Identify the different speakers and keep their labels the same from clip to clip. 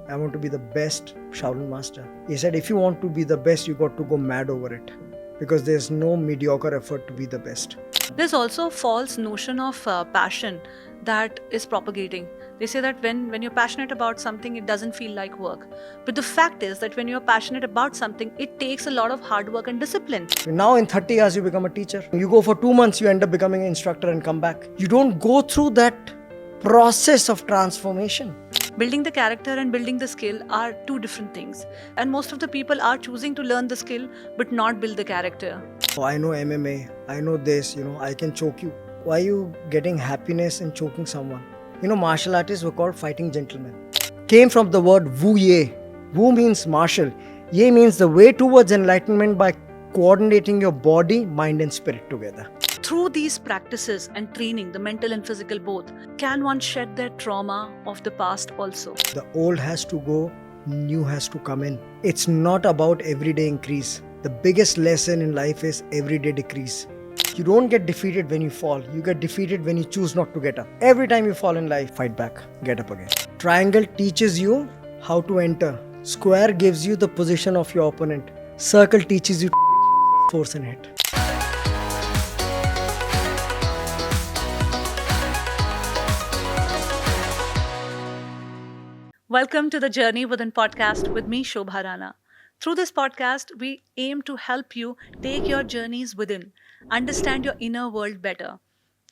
Speaker 1: I want to be the best Shaolin master. He said, if you want to be the best, you got to go mad over it. Because there's no mediocre effort to be the best.
Speaker 2: There's also a false notion of passion that is propagating. They say that when you're passionate about something, it doesn't feel like work. But the fact is that when you're passionate about something, it takes a lot of hard work and discipline.
Speaker 1: Now in 30 years, you become a teacher. You go for 2 months, you end up becoming an instructor and come back. You don't go through that process of transformation.
Speaker 2: Building the character and building the skill are two different things. And most of the people are choosing to learn the skill but not build the character.
Speaker 1: Oh, I know MMA, I know this, I can choke you. Why are you getting happiness in choking someone? Martial artists were called fighting gentlemen. Came from the word Wu Ye. Wu means martial. Ye means the way towards enlightenment by coordinating your body, mind and spirit together.
Speaker 2: Through these practices and training, the mental and physical both, can one shed their trauma of the past also?
Speaker 1: The old has to go, new has to come in. It's not about everyday increase. The biggest lesson in life is everyday decrease. You don't get defeated when you fall. You get defeated when you choose not to get up. Every time you fall in life, fight back, get up again. Triangle teaches you how to enter. Square gives you the position of your opponent. Circle teaches you to force and hit.
Speaker 2: Welcome to the Journey Within podcast with me, Shobha Rana. Through this podcast, we aim to help you take your journeys within, understand your inner world better.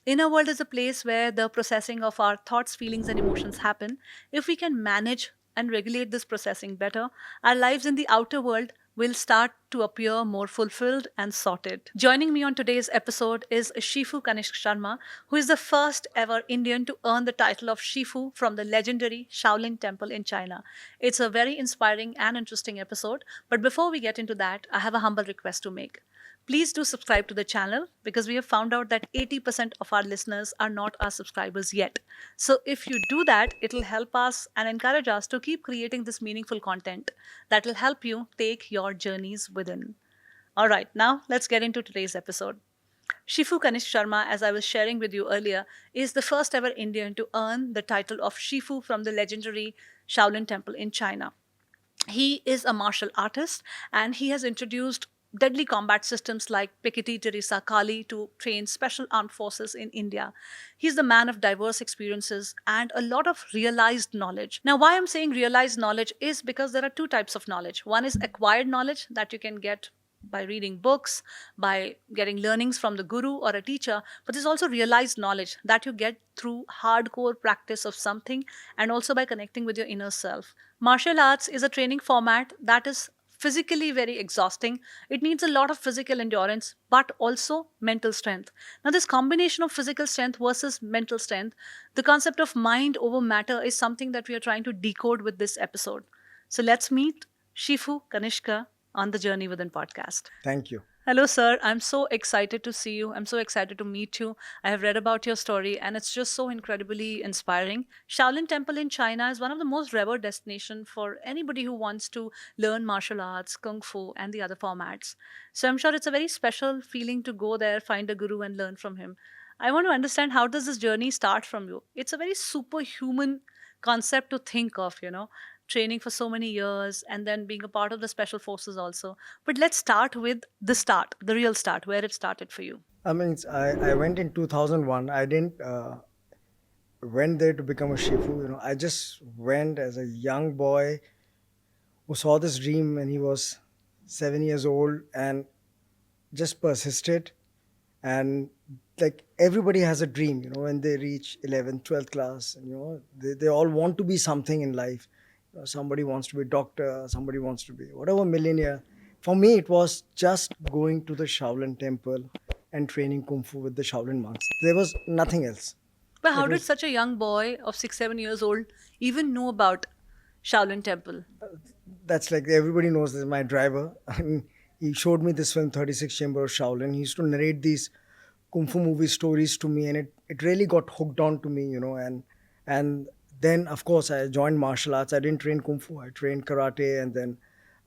Speaker 2: Inner world is a place where the processing of our thoughts, feelings, and emotions happen. If we can manage and regulate this processing better, our lives in the outer world will start to appear more fulfilled and sorted. Joining me on today's episode is Shifu Kanishka Sharma, who is the first ever Indian to earn the title of Shifu from the legendary Shaolin Temple in China. It's a very inspiring and interesting episode, but before we get into that, I have a humble request to make. Please do subscribe to the channel because we have found out that 80% of our listeners are not our subscribers yet. So if you do that, it'll help us and encourage us to keep creating this meaningful content that will help you take your journeys within. All right, now let's get into today's episode. Shifu Kanishka Sharma, as I was sharing with you earlier, is the first ever Indian to earn the title of Shifu from the legendary Shaolin Temple in China. He is a martial artist and he has introduced deadly combat systems like Pikiti Teresa Kali to train special armed forces in India. He's the man of diverse experiences and a lot of realized knowledge. Now, why I'm saying realized knowledge is because there are two types of knowledge. One is acquired knowledge that you can get by reading books, by getting learnings from the guru or a teacher, but there's also realized knowledge that you get through hardcore practice of something and also by connecting with your inner self. Martial arts is a training format that is physically very exhausting. It needs a lot of physical endurance, but also mental strength. Now, this combination of physical strength versus mental strength, the concept of mind over matter is something that we are trying to decode with this episode. So let's meet Shifu Kanishka on the Journey Within podcast.
Speaker 1: Thank you.
Speaker 2: Hello, sir. I'm so excited to see you. I'm so excited to meet you. I have read about your story and it's just so incredibly inspiring. Shaolin Temple in China is one of the most revered destinations for anybody who wants to learn martial arts, kung fu, and the other formats. So I'm sure it's a very special feeling to go there, find a guru, and learn from him. I want to understand, how does this journey start from you? It's a very superhuman concept to think of, training for so many years and then being a part of the special forces also. But let's start with the start, the real start, where it started for you.
Speaker 1: I went in 2001. I didn't went there to become a Shifu. I just went as a young boy who saw this dream when he was 7 years old and just persisted. And like everybody has a dream, when they reach 11th, 12th class, and they all want to be something in life. Somebody wants to be a doctor, somebody wants to be whatever millionaire. For me, it was just going to the Shaolin temple and training Kung Fu with the Shaolin monks. There was nothing else.
Speaker 2: But how did such a young boy of 6, 7 years old even know about Shaolin Temple?
Speaker 1: That's like everybody knows this. My driver, he showed me this film, 36 Chamber of Shaolin. He used to narrate these Kung Fu movie stories to me, and it really got hooked on to me, and then, of course, I joined martial arts. I didn't train Kung Fu. I trained karate and then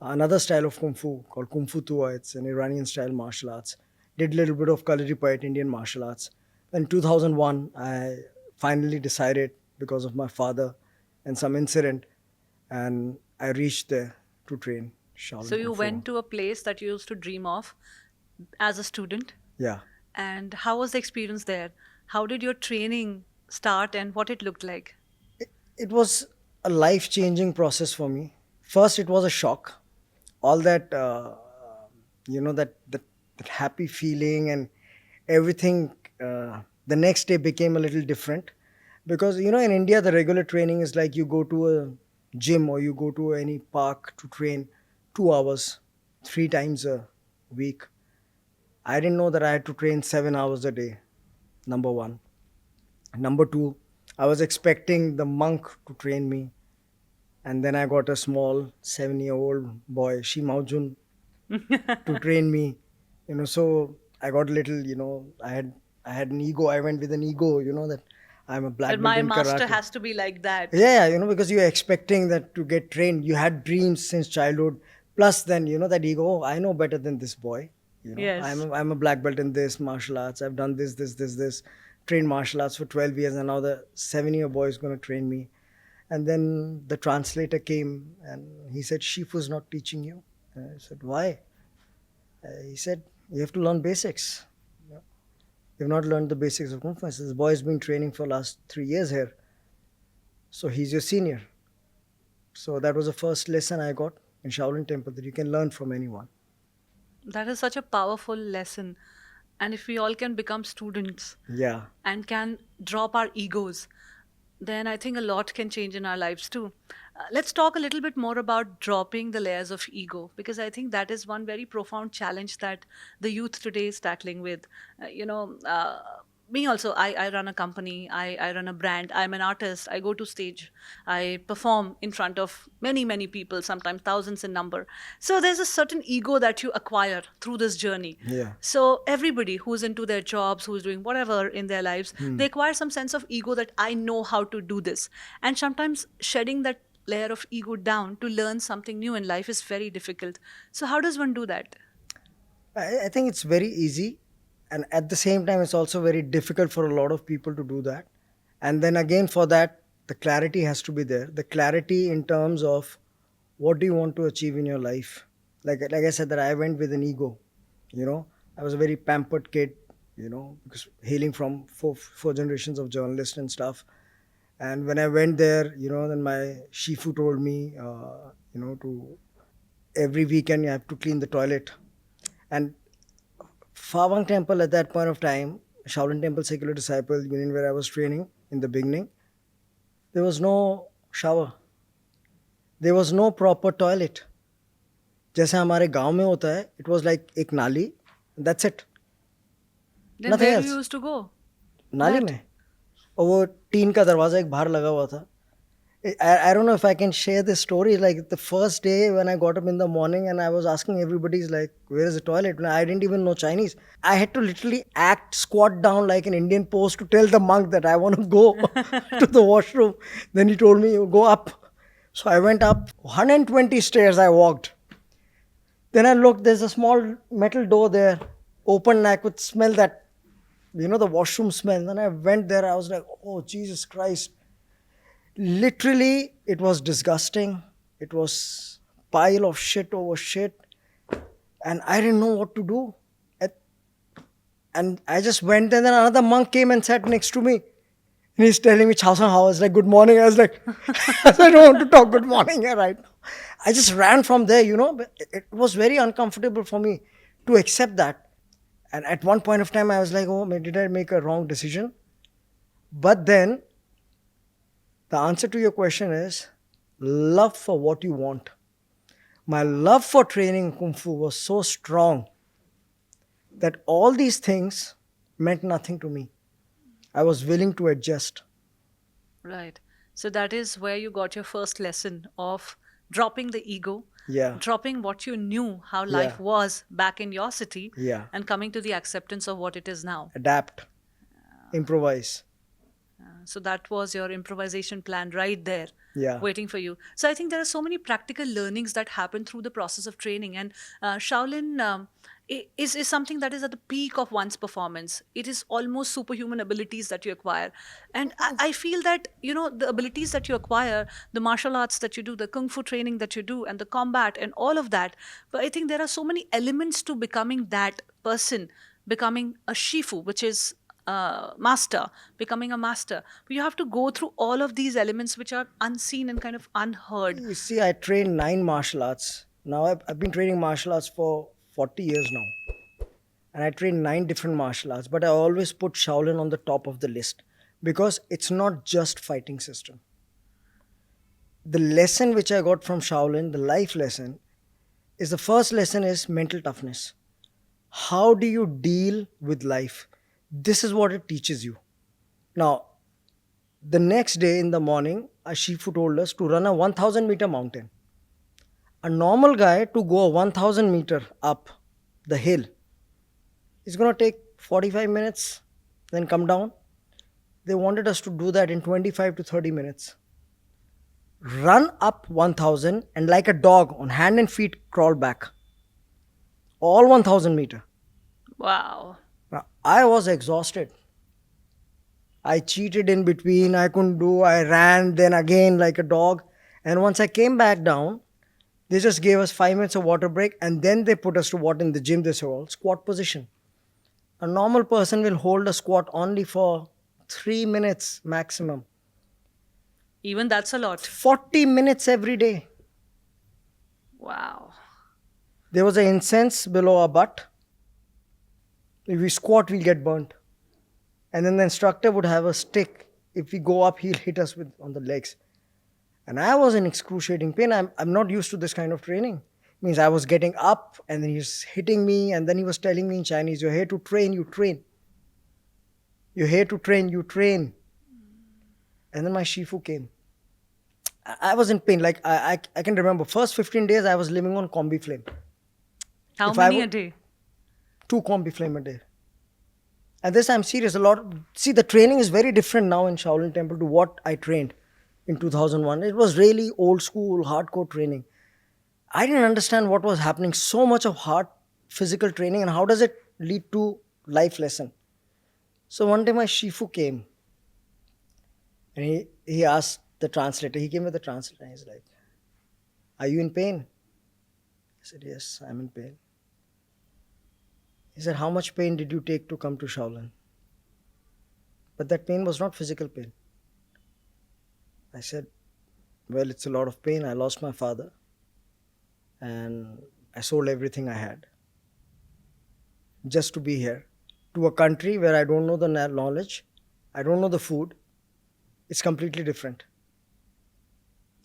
Speaker 1: another style of Kung Fu called Kung Fu Tua. It's an Iranian style martial arts. Did a little bit of Kalaripayat Indian martial arts. In 2001, I finally decided, because of my father and some incident, and I reached there to train
Speaker 2: So
Speaker 1: Shaolin
Speaker 2: you
Speaker 1: Kung Fu.
Speaker 2: went to a place that you used to dream of as a student.
Speaker 1: Yeah,
Speaker 2: And how was the experience there? How did your training start and what it looked like?
Speaker 1: it was a life changing process for me. First, it was a shock. All that, that happy feeling and everything. The next day became a little different because in India the regular training is like you go to a gym or you go to any park to train 2 hours, 3 times a week. I didn't know that I had to train 7 hours a day. Number one. Number two, I was expecting the monk to train me, and then I got a small 7-year-old boy, Shimaojun, to train me. So I got a little. I had an ego. I went with an ego. That I'm a
Speaker 2: That
Speaker 1: black belt
Speaker 2: my
Speaker 1: in
Speaker 2: master
Speaker 1: karate.
Speaker 2: has to be like that.
Speaker 1: Yeah, because you're expecting that to get trained. You had dreams since childhood. Plus, then that ego. Oh, I know better than this boy. I'm
Speaker 2: Yes.
Speaker 1: I'm a black belt in this martial arts. I've done this. Trained martial arts for 12 years, and now the 7-year boy is going to train me. And then the translator came and he said, "Shifu's not teaching you." And I said, "Why?" He said, "You have to learn basics. You've not learned the basics of Kung Fu." I said, "This boy has been training for last 3 years here, so he's your senior." So that was the first lesson I got in Shaolin Temple, that you can learn from anyone.
Speaker 2: That is such a powerful lesson. And if we all can become students
Speaker 1: Yeah,
Speaker 2: and can drop our egos, then I think a lot can change in our lives too. Let's talk a little bit more about dropping the layers of ego, because I think that is one very profound challenge that the youth today is tackling with. Me also, I run a company, I run a brand, I'm an artist, I go to stage, I perform in front of many, many people, sometimes thousands in number. So there's a certain ego that you acquire through this journey.
Speaker 1: yeah.
Speaker 2: So everybody who's into their jobs, who's doing whatever in their lives,
Speaker 1: Hmm.
Speaker 2: they acquire some sense of ego that I know how to do this. And sometimes shedding that layer of ego down to learn something new in life is very difficult. So how does one do that?
Speaker 1: I think it's very easy, and at the same time, it's also very difficult for a lot of people to do that. And then again, for that, the clarity has to be there. The clarity in terms of what do you want to achieve in your life. Like I said, that I went with an ego. You know, I was a very pampered kid. Because hailing from four generations of journalists and stuff. And when I went there, then my Shifu told me, to every weekend you have to clean the toilet. And Fawang Temple at that point of time, Shaolin Temple Secular Disciple Union, where I was training in the beginning, there was no shower. There was no proper toilet. जैसे हमारे गांव में होता है, it was like एक नाली, that's it,
Speaker 2: Then
Speaker 1: nothing
Speaker 2: where you
Speaker 1: else.
Speaker 2: used to go?
Speaker 1: नाली
Speaker 2: That.
Speaker 1: में, और वो टीन का दरवाजा एक बाहर लगा हुआ था. I don't know if I can share this story. Like the first day when I got up in the morning and I was asking everybody's like, where is the toilet? I didn't even know Chinese. I had to literally squat down like an Indian post to tell the monk that I want to go to the washroom. Then he told me, you go up. So I went up 120 stairs. I walked. Then I looked, there's a small metal door there, open, and I could smell that, the washroom smell. Then I went there. I was like, oh, Jesus Christ. Literally, it was disgusting. It was pile of shit over shit, and I didn't know what to do. At- And I just went there. Then another monk came and sat next to me, and he's telling me "Chao san how." I was like, "Good morning." I was like, I don't want to talk good morning here right now. I just ran from there. But it was very uncomfortable for me to accept that. And at one point of time, I was like, "Oh, did I make a wrong decision?" But then the answer to your question is love for what you want. My love for training Kung Fu was so strong that all these things meant nothing to me. I was willing to adjust.
Speaker 2: Right. So that is where you got your first lesson of dropping the ego,
Speaker 1: Yeah,
Speaker 2: dropping what you knew how
Speaker 1: yeah,
Speaker 2: life was back in your city,
Speaker 1: yeah.
Speaker 2: and coming to the acceptance of what it is now.
Speaker 1: Adapt, improvise.
Speaker 2: So that was your improvisation plan right there,
Speaker 1: Yeah,
Speaker 2: waiting for you. So I think there are so many practical learnings that happen through the process of training. And Shaolin is something that is at the peak of one's performance. It is almost superhuman abilities that you acquire. And I feel that, the abilities that you acquire, the martial arts that you do, the kung fu training that you do, and the combat and all of that. But I think there are so many elements to becoming that person, becoming a Shifu, which is master, becoming a master. But you have to go through all of these elements which are unseen and kind of unheard.
Speaker 1: You see, I trained 9 martial arts. Now I've been training martial arts for 40 years now. And I trained 9 different martial arts, but I always put Shaolin on the top of the list because it's not just fighting system. The lesson which I got from Shaolin, the life lesson, is the first lesson is mental toughness. How do you deal with life? This is what it teaches you. Now, the next day in the morning, a Shifu told us to run a 1000-meter mountain. A normal guy to go a 1000-meter up the hill is going to take 45 minutes, then come down. They wanted us to do that in 25 to 30 minutes. Run up 1000 and like a dog on hand and feet crawl back. All 1000 meter.
Speaker 2: Wow.
Speaker 1: Now, I was exhausted. I cheated in between. I couldn't do. I ran then again like a dog. And once I came back down, they just gave us 5 minutes of water break and then they put us to what in the gym they say all squat position. A normal person will hold a squat only for 3 minutes maximum.
Speaker 2: Even that's a lot.
Speaker 1: 40 minutes every day.
Speaker 2: Wow.
Speaker 1: There was an incense below our butt. If we squat, we'll get burnt. And then the instructor would have a stick. If we go up, he'll hit us with on the legs. And I was in excruciating pain. I'm not used to this kind of training. Means I was getting up and then he was hitting me and then he was telling me in Chinese, you're here to train, you train. You're here to train, you train. And then my Shifu came. I was in pain. Like I can remember first 15 days I was living on combi flame.
Speaker 2: How
Speaker 1: If I
Speaker 2: many a
Speaker 1: would-
Speaker 2: day?
Speaker 1: 2 combi flame a day. And this I'm serious. See, the training is very different now in Shaolin Temple to what I trained in 2001. It was really old school, hardcore training. I didn't understand what was happening. So much of hard physical training and how does it lead to life lesson. So one day my Shifu came and he asked the translator. He came with the translator and he's like, "Are you in pain?" I said, "Yes, I'm in pain." He said, "How much pain did you take to come to Shaolin?" But that pain was not physical pain. I said, "Well, it's a lot of pain. I lost my father and I sold everything I had just to be here to a country where I don't know the knowledge, I don't know the food. It's completely different."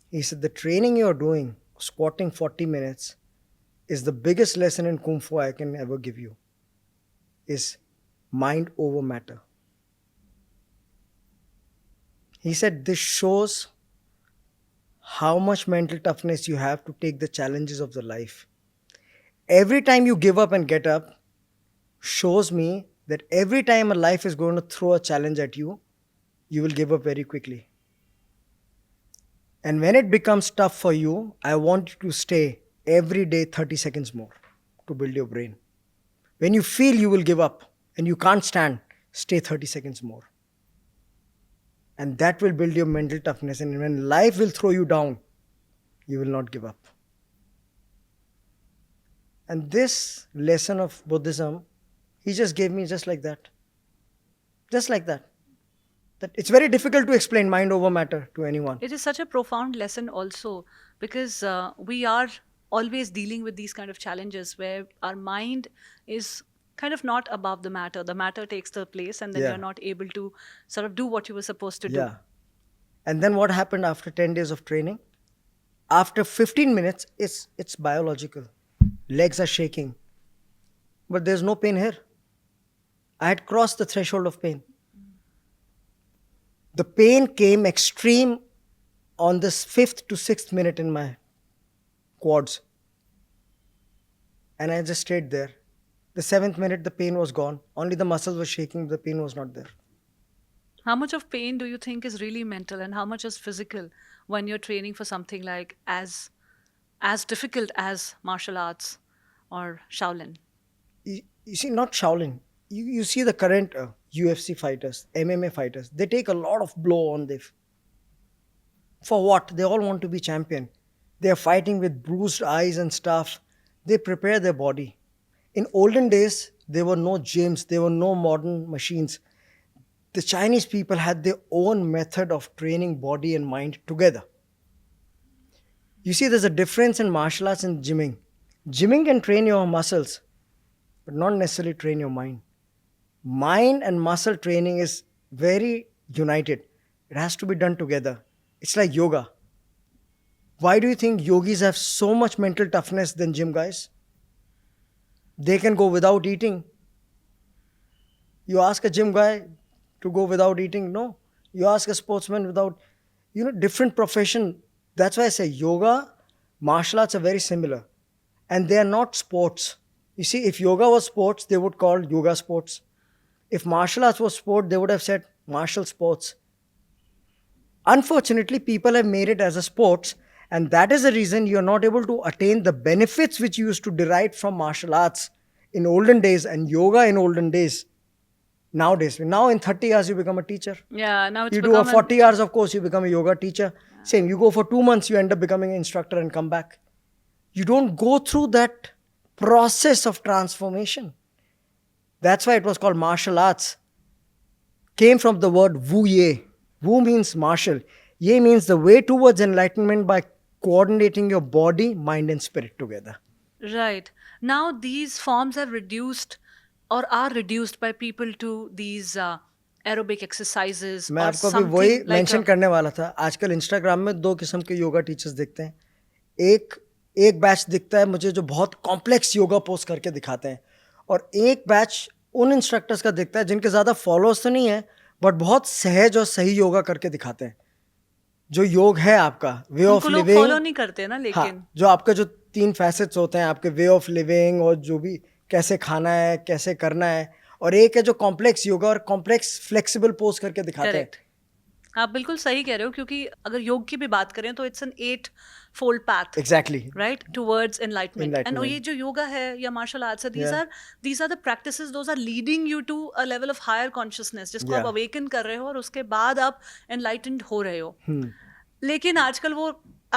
Speaker 1: He said, "The training you're doing, squatting 40 minutes, is the biggest lesson in Kung Fu I can ever give you. Is mind over matter." He said, "This shows how much mental toughness you have to take the challenges of the life. Every time you give up and get up shows me that every time a life is going to throw a challenge at you, you will give up very quickly. And when it becomes tough for you, I want you to stay every day 30 seconds more to build your brain. When you feel you will give up and you can't stand, stay 30 seconds more. And that will build your mental toughness. And when life will throw you down, you will not give up." And this lesson of Buddhism, he just gave me just like that. Just like that. That it's very difficult to explain mind over matter to anyone.
Speaker 2: It is such a profound lesson also, because we are always dealing with these kind of challenges where our mind is kind of not above the matter. The matter takes the place and then
Speaker 1: Yeah.
Speaker 2: you're not able to sort of do what you were supposed to do.
Speaker 1: Yeah. And then what happened after 10 days of training? After 15 minutes, it's biological. Legs are shaking. But there's no pain here. I had crossed the threshold of pain. The pain came extreme on this 5th to 6th minute in my quads. And I just stayed there. The 7th minute, the pain was gone. Only the muscles were shaking, the pain was not there.
Speaker 2: How much of pain do you think is really mental and how much is physical when you're training for something like as difficult as martial arts or Shaolin?
Speaker 1: You see, not Shaolin. You see the current UFC fighters, MMA fighters. They take a lot of blow on the. For what? They all want to be champion. They are fighting with bruised eyes and stuff. They prepare their body. In olden days, there were no gyms. There were no modern machines. The Chinese people had their own method of training body and mind together. You see, there's a difference in martial arts and gymming. Gymming can train your muscles, but not necessarily train your mind. Mind and muscle training is very united. It has to be done together. It's like yoga. Why do you think yogis have so much mental toughness than gym guys? They can go without eating. You ask a gym guy to go without eating? No. You ask a sportsman without, different profession. That's why I say yoga, martial arts are very similar. And they are not sports. You see, if yoga was sports, they would call yoga sports. If martial arts was sport, they would have said martial sports. Unfortunately, people have made it as a sports, and that is the reason you are not able to attain the benefits which you used to derive from martial arts in olden days and yoga in olden days. Nowadays, now in 30 years, you become a teacher.
Speaker 2: Yeah, now it's
Speaker 1: You do a
Speaker 2: become
Speaker 1: 40 hours of course, you become a yoga teacher. Same, you go for 2 months, you end up becoming an instructor and come back. You don't go through that process of transformation. That's why it was called martial arts. Came from the word Wu Ye. Wu means martial. Ye means the way towards enlightenment by coordinating your body, mind, and spirit together.
Speaker 2: Right. Now these forms have reduced or are reduced by people to these aerobic exercises
Speaker 1: मैं
Speaker 2: or
Speaker 1: आपको अभी वही
Speaker 2: something like
Speaker 1: mention
Speaker 2: a,
Speaker 1: करने वाला था. आजकल Instagram में 2 किस्म के योगा टीचर्स दिखते हैं. एक एक बैच दिखता है मुझे जो बहुत कॉम्प्लेक्स योगा पोस्ट करके दिखाते हैं, और एक बैच उन इंस्ट्रक्टर्स का दिखता है जिनके ज़्यादा फॉलोअर्स तो नहीं है बट बहुत सहज और सही योगा करके दिखाते हैं. जो योग है आपका वे ऑफ
Speaker 2: उनको लोग फॉलो
Speaker 1: लिविंग,
Speaker 2: नहीं करते ना,
Speaker 1: हाँ,
Speaker 2: लेकिन
Speaker 1: जो आपका जो 3 फैसेट्स होते हैं आपके वे ऑफ लिविंग और जो भी कैसे खाना है कैसे करना है, और एक है जो कॉम्प्लेक्स योगा और कॉम्प्लेक्स फ्लेक्सिबल पोज करके दिखाते हैं.
Speaker 2: करेक्ट. आप बिल्कुल सही कह रहे हो, क्योंकि अगर योग की भी बात करें तो it's an 8-fold path,
Speaker 1: exactly.
Speaker 2: right, towards enlightenment. And
Speaker 1: Enlightenment.
Speaker 2: ये जो yoga है या martial arts है, these
Speaker 1: Yeah.
Speaker 2: are these are the practices, those are leading you to a level of higher consciousness जिसको आप
Speaker 1: Yeah.
Speaker 2: awaken कर रहे हो और उसके बाद आप enlightened हो रहे हो. लेकिन आजकल वो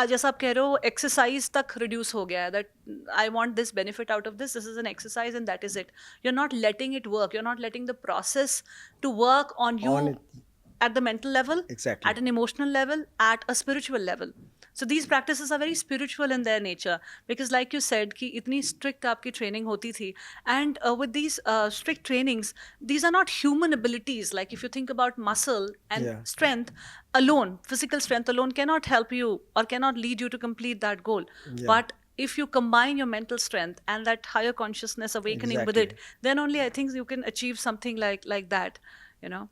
Speaker 2: जैसा आप कह रहे हो एक्सरसाइज तक रिड्यूस हो गया है, that I want this benefit out of this is an exercise and that is it. You are not letting it work, you are not letting the process to work on you
Speaker 1: On it.
Speaker 2: at the mental level,
Speaker 1: Exactly.
Speaker 2: at an emotional level, at a spiritual level. So these practices are very spiritual in their nature, because like you said कि इतनी strict आपकी training होती थी, and with these strict trainings, these are not human abilities. Like if you think about muscle and
Speaker 1: Yeah.
Speaker 2: strength alone, physical strength alone cannot help you or cannot lead you to complete that goal.
Speaker 1: Yeah.
Speaker 2: But if you combine your mental strength and that higher consciousness awakening with it,
Speaker 1: Exactly.
Speaker 2: then only I think you can achieve something like that, you know.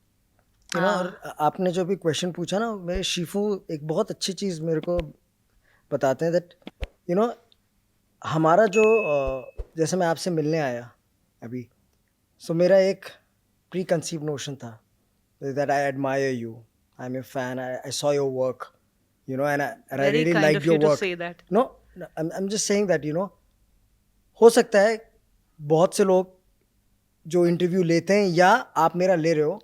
Speaker 1: और आपने जो भी question पूछा ना, मैं Shifu एक बहुत अच्छी चीज़ मेरे को बताते हैं दैट हमारा जो जैसे मैं आपसे मिलने आया अभी, सो मेरा एक प्री कंसीव नोशन था that I admire you, I am a fan, I saw your work, and I
Speaker 2: Very
Speaker 1: really
Speaker 2: kind
Speaker 1: like
Speaker 2: of you
Speaker 1: your
Speaker 2: to
Speaker 1: work.
Speaker 2: say that.
Speaker 1: No, I am just saying that हो सकता है बहुत से लोग जो interview लेते हैं या आप मेरा ले रहे हो,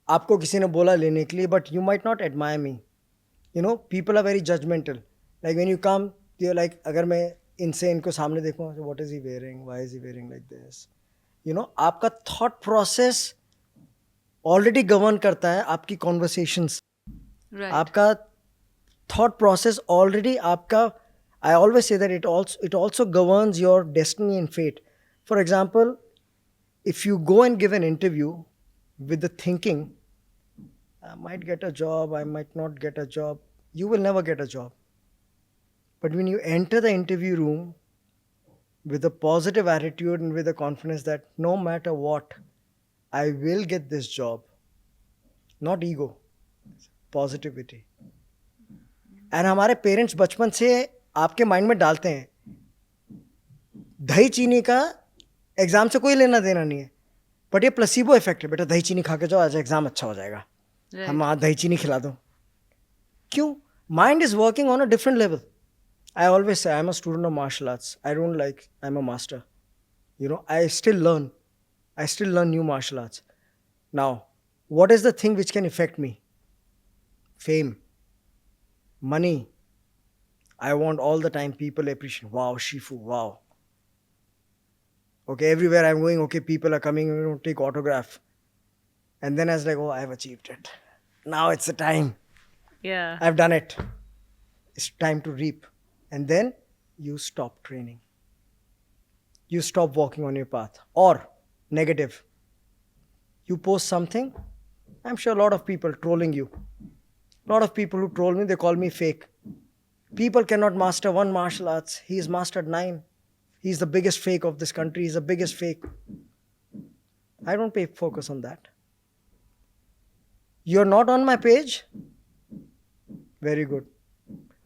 Speaker 1: आपको किसी ने बोला लेने के लिए, but you might not admire me. People are very judgmental. Like when you come you like, अगर मैं इनको सामने देखूँ, what is he wearing, why is he wearing like this, आपका थॉट प्रोसेस ऑलरेडी गवर्न करता है आपकी कॉन्वर्सेशंस.
Speaker 2: Right.
Speaker 1: आपका थॉट प्रोसेस ऑलरेडी आपका, I always say that it also governs your destiny and fate. For example, if you go and give an interview with the thinking, I might get a job, I might not get a job, you will never get a job. But when you enter the interview room with a positive attitude and with a confidence that no matter what, I will get this job, not ego, positivity. And हमारे parents बचपन से आपके mind में डालते हैं दही चीनी का एग्जाम से कोई लेना देना नहीं है, बट ये प्लेसिबो इफेक्ट है, बेटा दही चीनी खा के जाओ, आज एग्जाम अच्छा हो जाएगा,
Speaker 2: Right.
Speaker 1: हम आज दही चीनी खिला दो. क्यों? Mind is working on a different level. I always say I am a student of martial arts, I don't like I am a master. I still learn. I still learn new martial arts. Now, what is the thing which can affect me? Fame, money. I want all the time people appreciate. Wow, Shifu, wow. Okay, everywhere I'm going, okay, people are coming, take autograph. And then I was like, oh, I've achieved it. Now it's the time.
Speaker 2: Yeah.
Speaker 1: I've done it. It's time to reap. And then you stop training. You stop walking on your path. Or negative. You post something, I'm sure a lot of people trolling you. A lot of people who troll me, they call me fake. People cannot master one martial arts. He's mastered 9. He's the biggest fake of this country. He's the biggest fake. I don't pay focus on that. You're not on my page? Very good.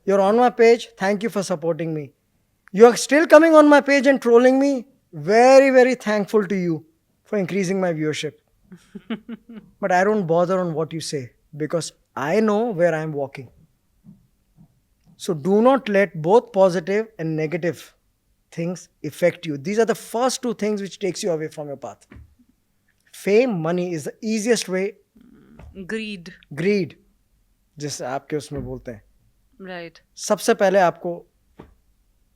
Speaker 1: You're on my page. Thank you for supporting me. You're still coming on my page and trolling me. Very, very thankful to you for increasing my viewership. But I don't bother on what you say because I know where I'm walking. So do not let both positive and negative things affect you. These are the first 2 things which takes you away from your path. Fame, money is the easiest way.
Speaker 2: Greed.
Speaker 1: Greed, जिसे आपके उसमें बोलते हैं,
Speaker 2: Right.
Speaker 1: सबसे पहले आपको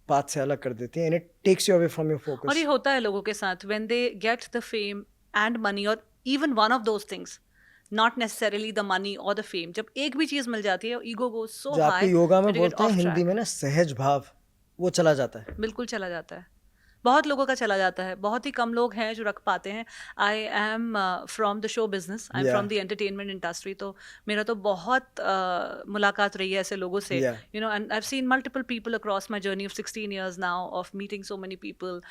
Speaker 1: path से अलग कर देती है and it takes you away from your
Speaker 2: और
Speaker 1: focus.
Speaker 2: ये होता है लोगों के साथ when they get the fame and money or even one of those things, not necessarily the money or the fame. जब एक भी चीज मिल जाती है, ego goes so
Speaker 1: जो
Speaker 2: high
Speaker 1: आपके योगा में
Speaker 2: that you get
Speaker 1: बोलते हैं
Speaker 2: off
Speaker 1: हिंदी
Speaker 2: track.
Speaker 1: में ना सहज भाव, वो चला जाता है.
Speaker 2: बिल्कुल चला जाता है. बहुत लोगों का चला जाता है. बहुत ही कम लोग हैं जो रख पाते हैं. I am from the show business, I am
Speaker 1: Yeah.
Speaker 2: From the entertainment industry. तो मेरा तो बहुत मुलाकात रही है ऐसे लोगों से.
Speaker 1: Yeah.
Speaker 2: You know, and I've seen multiple people across my journey of 16 years now of meeting so many people,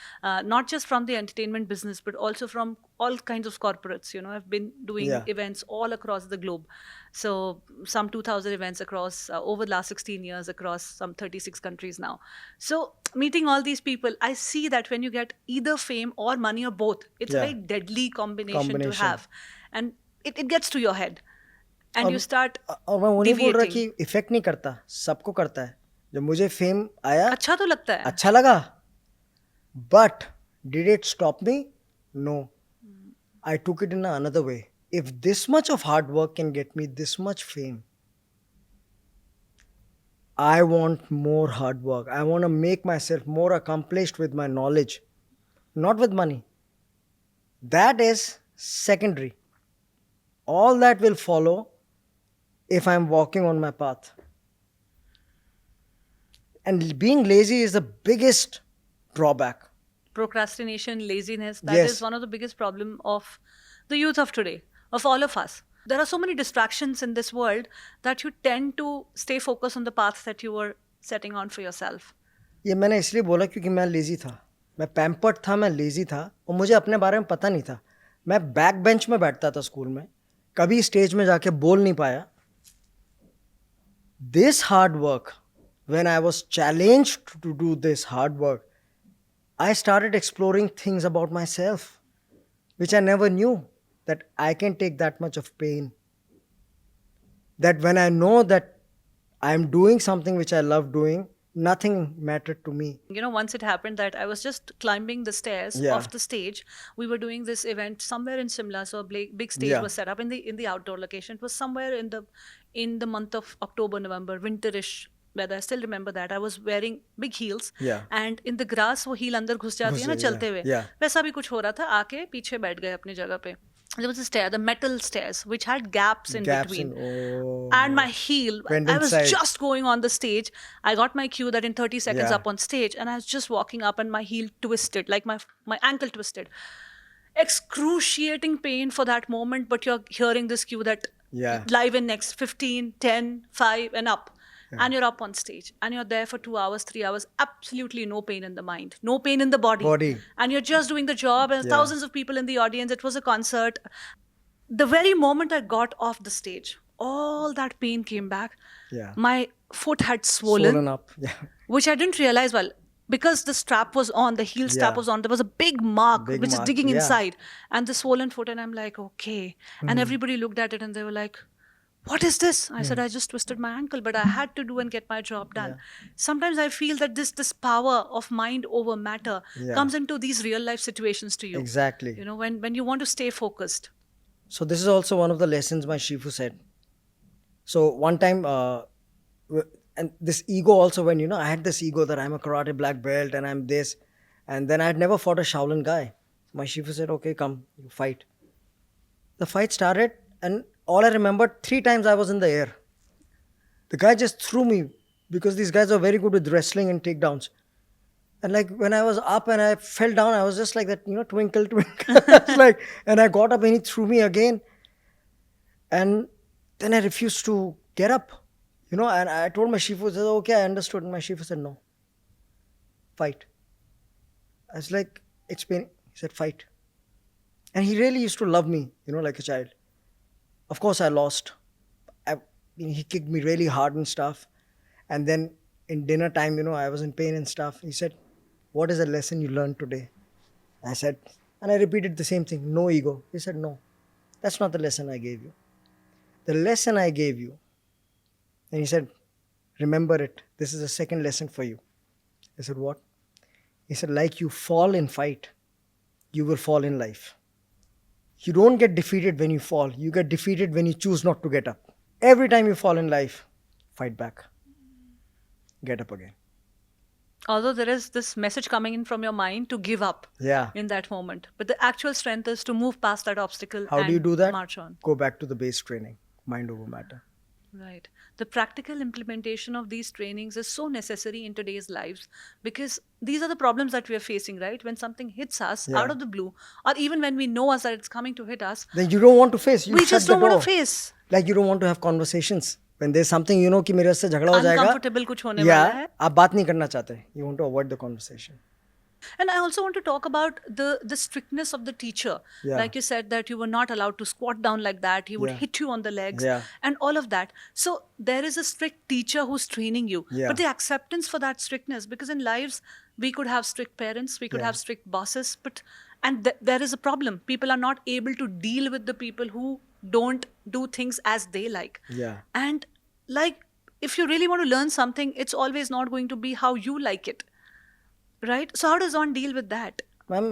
Speaker 2: not just from the entertainment business, but also from all kinds of corporates. You know, I've been doing
Speaker 1: Yeah.
Speaker 2: events all across the globe. So some 2,000 events across over the last 16 years across some 36 countries now. So meeting all these people, I see that when you get either fame or money or both, it's a
Speaker 1: Yeah.
Speaker 2: very deadly combination to
Speaker 1: Combination.
Speaker 2: have. And it gets to your head. And
Speaker 1: अब-
Speaker 2: you start
Speaker 1: और मैं वो नहीं बोल रहा कि
Speaker 2: deviating.
Speaker 1: Effect नहीं करता, सबको करता है. जब मुझे फेम आया
Speaker 2: अच्छा तो लगता है.
Speaker 1: अच्छा लगा, but did it stop me? No. I took it in another way. If this much of hard work can get me this much fame, I want more hard work. I want to make myself more accomplished with my knowledge, not with money. That is secondary. All that will follow if I'm walking on my path. And being lazy is the biggest drawback.
Speaker 2: Procrastination, laziness, that
Speaker 1: Yes.
Speaker 2: is one of the biggest problem of the youth of today, of all of us. There are so many distractions in this world that you tend to stay focused on the path that you were setting on for yourself.
Speaker 1: ये मैंने इसलिए बोला क्योंकि मैं lazy था. मैं pampered था, मैं लेजी था और मुझे अपने बारे में पता नहीं था. मैं बैक बेंच में बैठता था स्कूल में, कभी स्टेज में जाके बोल नहीं पाया. This hard work, when I was challenged to do this hard work, I started exploring things about myself which I never knew, that I can take that much of pain. That when I know that I'm doing something which I love doing, nothing mattered to me.
Speaker 2: You know, once it happened that I was just climbing the stairs
Speaker 1: Yeah.
Speaker 2: off the stage. We were doing this event somewhere in Simla, so a big stage
Speaker 1: Yeah.
Speaker 2: was set up in the outdoor location. It was somewhere in the month of October, November, winterish weather. I still remember that. I was wearing big heels.
Speaker 1: Yeah.
Speaker 2: And in the grass वो heel अंदर घुस जाती है ना
Speaker 1: घुस जाए,
Speaker 2: चलते हुए.
Speaker 1: yeah.
Speaker 2: वैसा भी कुछ हो रहा था. आके पीछे बैठ गए अपनी जगह पे. There was a stair, the metal stairs, which had gaps in
Speaker 1: Gaps
Speaker 2: between.
Speaker 1: in,
Speaker 2: And my heel,
Speaker 1: Went
Speaker 2: I was
Speaker 1: inside.
Speaker 2: just going on the stage. I got my cue that in 30 seconds
Speaker 1: Yeah.
Speaker 2: up on stage, and I was just walking up and my heel twisted, like my ankle twisted. Excruciating pain for that moment, but you're hearing this cue that
Speaker 1: Yeah.
Speaker 2: live in next 15, 10, 5 and up. And you're up on stage and you're there for 2 hours, 3 hours, absolutely no pain in the mind, no pain in the body. And you're just doing the job and
Speaker 1: Yeah.
Speaker 2: thousands of people in the audience. It was a concert. The very moment I got off the stage, all that pain came back.
Speaker 1: Yeah.
Speaker 2: My foot had swollen,
Speaker 1: up. Yeah.
Speaker 2: which I didn't realize well. Because the strap was on, the heel strap
Speaker 1: Yeah.
Speaker 2: was on, there was a big mark
Speaker 1: Big
Speaker 2: which
Speaker 1: mark,
Speaker 2: is digging
Speaker 1: yeah.
Speaker 2: inside. And the swollen foot, and I'm like, okay. And everybody looked at it and they were like, What is this? I said,
Speaker 1: Hmm.
Speaker 2: I just twisted my ankle, but I had to do and get my job done.
Speaker 1: Yeah.
Speaker 2: Sometimes I feel that this power of mind over matter
Speaker 1: Yeah.
Speaker 2: comes into these real life situations to you.
Speaker 1: Exactly.
Speaker 2: When you want to stay focused.
Speaker 1: So this is also one of the lessons my Shifu said. So one time, and this ego also, when I had this ego that I'm a karate black belt and I'm this, and then I had never fought a Shaolin guy. My Shifu said, "Okay, come, you fight." The fight started, and all I remembered, three times I was in the air. The guy just threw me because these guys are very good with wrestling and takedowns. And like when I was up and I fell down, I was just like that, twinkle, twinkle. I was like, and I got up and he threw me again. And then I refused to get up, and I told my Shifu, said, okay, I understood. And my Shifu said, no, fight. I was like, explain. He said, fight. And he really used to love me, like a child. Of course, I lost. He kicked me really hard and stuff. And then in dinner time, I was in pain and stuff. He said, what is the lesson you learned today? I said, and I repeated the same thing, no ego. He said, no, that's not the lesson I gave you. The lesson I gave you, and he said, remember it. This is the second lesson for you. I said, what? He said, like you fall in fight, you will fall in life. You don't get defeated when you fall. You get defeated when you choose not to get up. Every time you fall in life, fight back. Get up again.
Speaker 2: Although there is this message coming in from your mind to give up
Speaker 1: Yeah.
Speaker 2: in that moment. But the actual strength is to move past that obstacle
Speaker 1: How do you
Speaker 2: and
Speaker 1: do that?
Speaker 2: march on.
Speaker 1: Go back to the base training, mind over matter.
Speaker 2: Right. The practical implementation of these trainings is so necessary in today's lives because these are the problems that we are facing, right? When something hits us out
Speaker 1: Yeah.
Speaker 2: of the blue, or even when we know us that it's coming to hit us,
Speaker 1: Then you don't want to face. You
Speaker 2: we just
Speaker 1: shut the
Speaker 2: don't want to
Speaker 1: door.
Speaker 2: face.
Speaker 1: Like you don't want to have conversations. When there's something कि मेरे से झगड़ा हो जाएगा,
Speaker 2: Uncomfortable कुछ होने
Speaker 1: या
Speaker 2: वाला है.
Speaker 1: आप बात नहीं करना चाहते. You want to avoid the conversation.
Speaker 2: And I also want to talk about the strictness of the teacher.
Speaker 1: Yeah.
Speaker 2: Like you said that you were not allowed to squat down like that. He would
Speaker 1: Yeah.
Speaker 2: hit you on the legs
Speaker 1: Yeah.
Speaker 2: and all of that. So there is a strict teacher who's training you.
Speaker 1: Yeah.
Speaker 2: But the acceptance for that strictness, because in lives we could have strict parents, we could
Speaker 1: Yeah.
Speaker 2: have strict bosses, and there is a problem. People are not able to deal with the people who don't do things as they like.
Speaker 1: Yeah.
Speaker 2: And like if you really want to learn something, it's always not going to be how you like it. Right? So how does one deal with that?
Speaker 1: Ma'am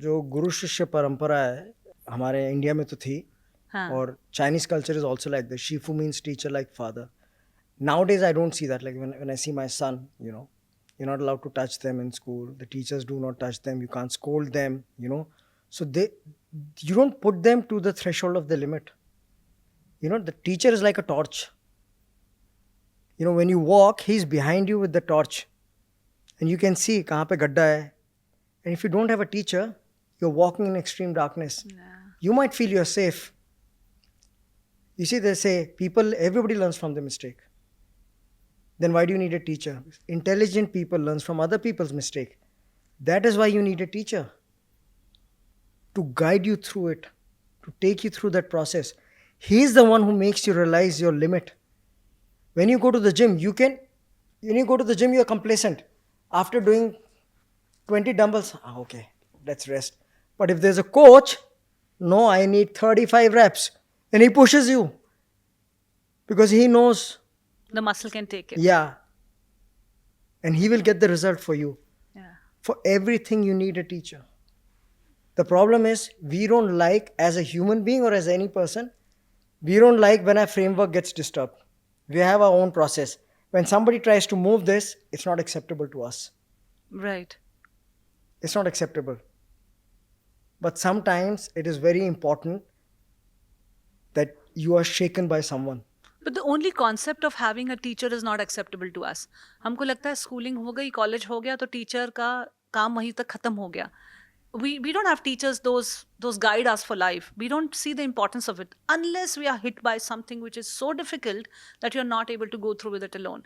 Speaker 1: जो गुरु शिष्य परंपरा है हमारे India में तो थी
Speaker 2: हाँ.
Speaker 1: और Chinese culture is also like this. Shifu means teacher like father. Nowadays I don't see that. Like when I see my son, you're not allowed to touch them in school. The teachers do not touch them. You can't scold them, So you don't put them to the threshold of the limit. The teacher is like a torch. When you walk, he's behind you with the torch. And you can see कहाँ पे गड्ढा है. And if you don't have a teacher, you're walking in extreme darkness.
Speaker 2: Yeah.
Speaker 1: You might feel you're safe. You see, they say everybody learns from the mistake. Then why do you need a teacher? Intelligent people learn from other people's mistake. That is why you need a teacher. To guide you through it. To take you through that process. He's the one who makes you realize your limit. When you go to the gym, when you go to the gym, you're complacent. After doing 20 dumbbells, okay, let's rest. But if there's a coach, no, I need 35 reps. And he pushes you. Because he knows,
Speaker 2: The muscle can take it.
Speaker 1: yeah. And he will get the result for you.
Speaker 2: Yeah.
Speaker 1: For everything, you need a teacher. The problem is, we don't like, as a human being or as any person, we don't like when our framework gets disturbed. We have our own process. When somebody tries to move this, it's not acceptable to us.
Speaker 2: Right.
Speaker 1: It's not acceptable. But sometimes it is very important that you are shaken by someone.
Speaker 2: But the only concept of having a teacher is not acceptable to us. हमको लगता है schooling हो गई, college हो गया तो teacher का काम वहीं तक खत्म हो गया. We don't have teachers those guide us for life. We don't see the importance of it unless we are hit by something which is so difficult that you're not able to go through with it alone.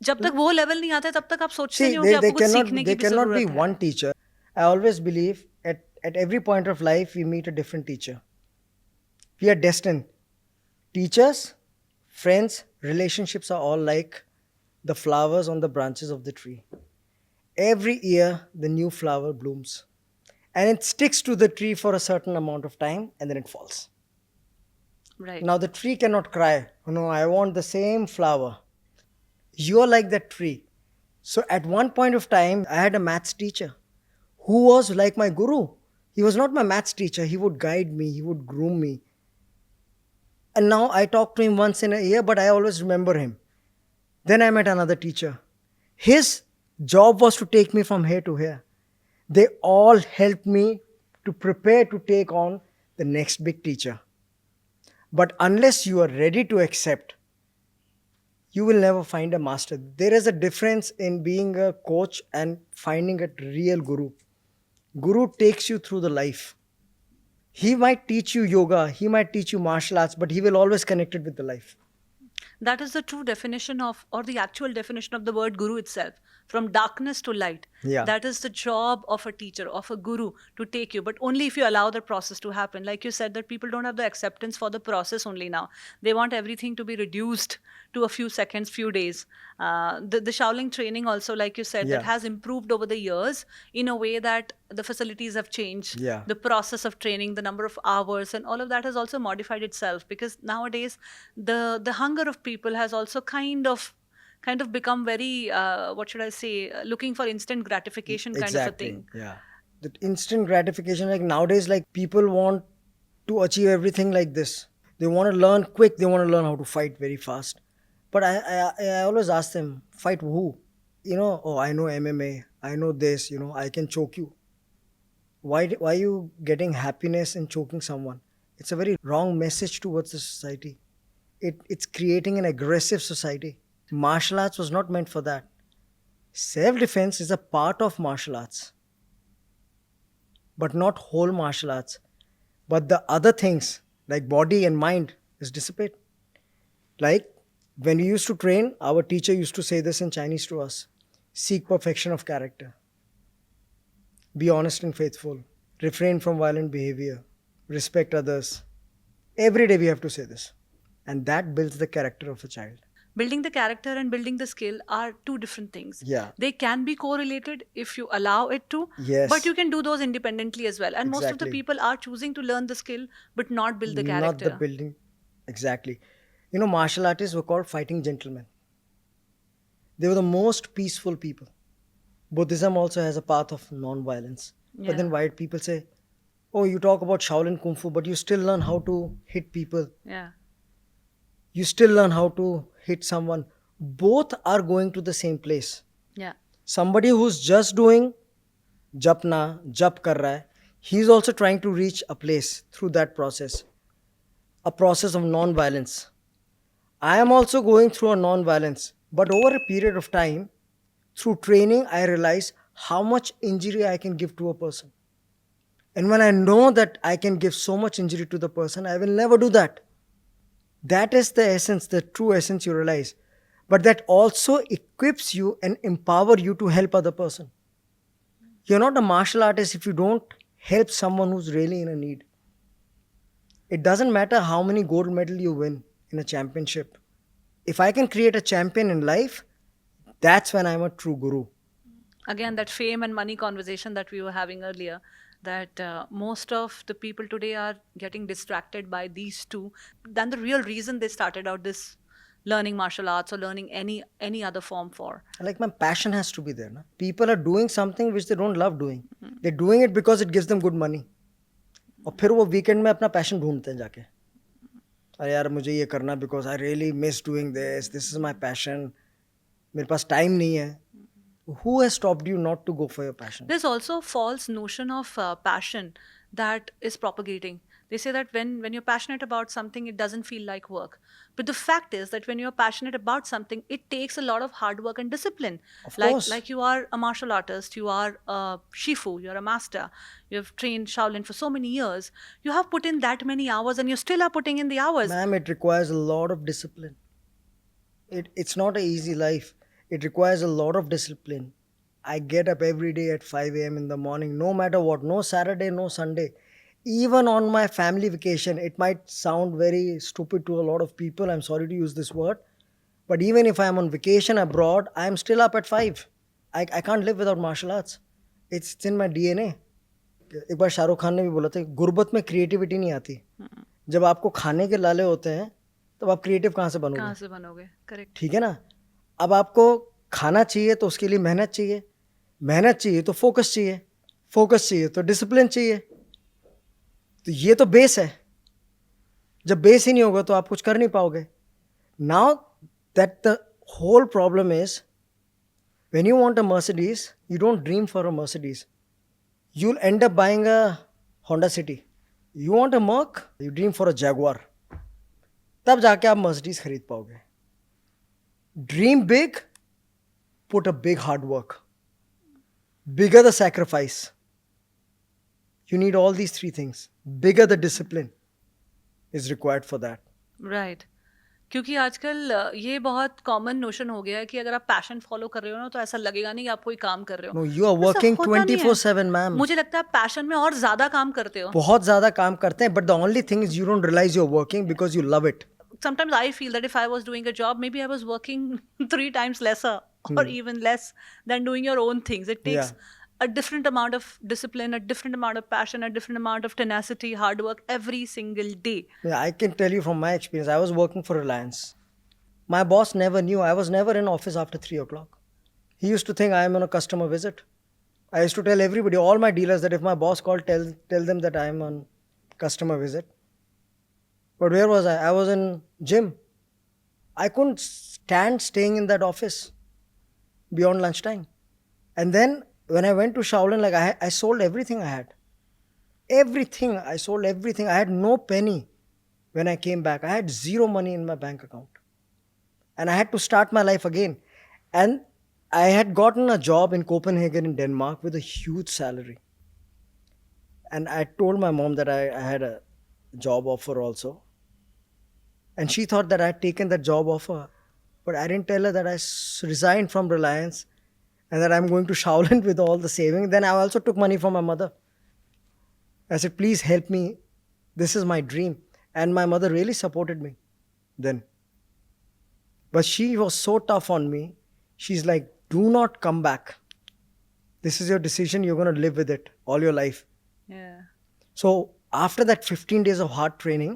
Speaker 2: जब तक वो level नहीं आता है तब तक आप सोचते
Speaker 1: See,
Speaker 2: नहीं हो कि आपको कुछ सीखने की
Speaker 1: they
Speaker 2: भी
Speaker 1: cannot be
Speaker 2: जरूरत है.
Speaker 1: one teacher. I always believe at every point of life, we meet a different teacher. We are destined. Teachers, friends, relationships are all like the flowers on the branches of the tree. Every year, the new flower blooms. And it sticks to the tree for a certain amount of time and then it falls.
Speaker 2: Right.
Speaker 1: Now the tree cannot cry, I want the same flower. You're like that tree. So at one point of time, I had a maths teacher who was like my guru. He was not my maths teacher. He would guide me, he would groom me. And now I talk to him once in a year, but I always remember him. Then I met another teacher. His job was to take me from here to here. They all helped me to prepare to take on the next big teacher. But unless you are ready to accept, you will never find a master. There is a difference in being a coach and finding a real guru. Guru takes you through the life. He might teach you yoga, he might teach you martial arts, but he will always connect it with the life.
Speaker 2: That is the true definition of, or the actual definition of the word guru itself, from darkness to light.
Speaker 1: Yeah.
Speaker 2: That is the job of a teacher, of a guru, to take you, but only if you allow the process to happen. Like you said, that people don't have the acceptance for the process only now. They want everything to be reduced to a few seconds, few days. The Shaolin training also, like you said, that
Speaker 1: Yeah.
Speaker 2: has improved over the years in a way that the facilities have changed,
Speaker 1: Yeah.
Speaker 2: the process of training, the number of hours, and all of that has also modified itself, because nowadays the hunger of people has also kind of become very, what should I say, looking for instant gratification kind of a
Speaker 1: Exactly.
Speaker 2: thing.
Speaker 1: Yeah. That instant gratification, like nowadays, like people want to achieve everything like this. They want to learn quick. They want to learn how to fight very fast. But I always ask them, fight who? Oh, I know MMA. I know this. I can choke you. Why are you getting happiness in choking someone? It's a very wrong message towards the society. It's creating an aggressive society. Martial arts was not meant for that. Self-defense is a part of martial arts, but not whole martial arts. But the other things like body and mind is dissipate. Like when we used to train, our teacher used to say this in Chinese to us: seek perfection of character, be honest and faithful, refrain from violent behavior, respect others. Every day we have to say this. And that builds the character of a child.
Speaker 2: Building the character and building the skill are two different things.
Speaker 1: Yeah.
Speaker 2: They can be correlated if you allow it to, but
Speaker 1: Yes.
Speaker 2: you can do those independently as well. And most of the
Speaker 1: Exactly.
Speaker 2: people are choosing to learn the skill but not build the
Speaker 1: Not the
Speaker 2: character.
Speaker 1: building. Exactly. Martial artists were called fighting gentlemen. They were the most peaceful people. Buddhism also has a path of non-violence. But then
Speaker 2: Yeah.
Speaker 1: white people say, oh, you talk about Shaolin Kung Fu, but you still learn how to hit people.
Speaker 2: Yeah.
Speaker 1: You still learn how to hit someone. Both are going to the same place.
Speaker 2: Yeah.
Speaker 1: Somebody who's just doing japna, jap kar raha hai, he's also trying to reach a place through that process, a process of non-violence. I am also going through a non-violence, but over a period of time, through training, I realize how much injury I can give to a person. And when I know that I can give so much injury to the person, I will never do that. That is the essence, the true essence you realize. But that also equips you and empower you to help other person. You're not a martial artist if you don't help someone who's really in a need. It doesn't matter how many gold medal you win in a championship. If I can create a champion in life, that's when I'm a true guru.
Speaker 2: Again, that fame and money conversation that we were having earlier, that most of the people today are getting distracted by these two than the real reason they started out this learning martial arts or learning any other form for.
Speaker 1: Like my passion has to be there. Na? People are doing something which they don't love doing. They're doing it because it gives them good money. और फिर वो weekend में अपना passion ढूंढते हैं जाके. अरे यार मुझे ये करना because I really miss doing this. This is my passion. मेरे पास टाइम नहीं है. Who has stopped you not to go for your passion?
Speaker 2: There's also a false notion of passion that is propagating. They say that when you're passionate about something, it doesn't feel like work. But the fact is that when you're passionate about something, it takes a lot of hard work and discipline.
Speaker 1: Of
Speaker 2: Like
Speaker 1: course.
Speaker 2: like you are a martial artist, you are a Shifu, you're a master, you have trained Shaolin for so many years. You have put in that many hours and you still are putting in the hours.
Speaker 1: Ma'am, it requires a lot of discipline. It's not an easy life. It requires a lot of discipline. I get up every day at 5 a.m. in the morning, no matter what. No Saturday, no Sunday. Even on my family vacation, it might sound very stupid to a lot of people. I'm sorry to use this word. But even if I'm on vacation abroad, I'm still up at 5. I can't live without martial arts. It's in my DNA. एक बार शाहरुख खान ने भी बोला था गुर्बत में creativity नहीं आती. जब आपको खाने के लाले होते हैं तब आप क्रिएटिव कहाँ से बनोगे?
Speaker 2: कहाँ से बनोगे? करेक्ट।
Speaker 1: ठीक है ना? अब आपको खाना चाहिए तो उसके लिए मेहनत चाहिए, मेहनत चाहिए तो फोकस चाहिए, फोकस चाहिए तो डिसिप्लिन चाहिए। तो ये तो बेस है। जब बेस ही नहीं होगा तो आप कुछ कर नहीं पाओगे। Now that the whole problem is, when you want a Mercedes, you don't dream for a Mercedes. You'll end up buying a Honda City. You want a Merc, you dream for a Jaguar. तब जाके आप Mercedes खरीद पाओगे. Dream big, put a big hard work. Bigger the sacrifice. You need all these three things. Bigger the discipline is required for that.
Speaker 2: Right. क्योंकि आजकल ये बहुत common notion हो गया है कि अगर आप पैशन फॉलो कर रहे हो ना तो ऐसा लगेगा नहीं कि आप कोई काम कर रहे हो।
Speaker 1: No, you are
Speaker 2: ऐसा
Speaker 1: working
Speaker 2: होता नहीं है।
Speaker 1: 24/7, ma'am.
Speaker 2: मुझे लगता है पैशन में और ज्यादा काम करते हो।
Speaker 1: बहुत ज़्यादा काम करते हैं, but the only thing is you don't realize you're working because you love it.
Speaker 2: Sometimes I feel that if I was doing a job, maybe I was working 3 times lesser or even less than doing your own things. It takes
Speaker 1: Yeah.
Speaker 2: a different amount of discipline, a different amount of passion, a different amount of tenacity, hard work every single day.
Speaker 1: Yeah, I can tell you from my experience, I was working for Reliance. My boss never knew. I was never in office after 3 o'clock. He used to think I am on a customer visit. I used to tell everybody, all my dealers, that if my boss called, tell them that I am on customer visit. But where was I? I was in gym. I couldn't stand staying in that office beyond lunchtime. And then when I went to Shaolin, like I sold everything I had. Everything. I sold everything. I had no penny when I came back. I had zero money in my bank account. And I had to start my life again. And I had gotten a job in Copenhagen in Denmark with a huge salary. And I told my mom that I had a job offer also. And she thought that I had taken that job offer. But I didn't tell her that I resigned from Reliance and that I'm going to Shaolin with all the savings. Then I also took money from my mother. I said, please help me. This is my dream. And my mother really supported me then. But she was so tough on me. She's like, do not come back. This is your decision. You're going to live with it all your life.
Speaker 2: Yeah.
Speaker 1: So after that 15 days of hard training,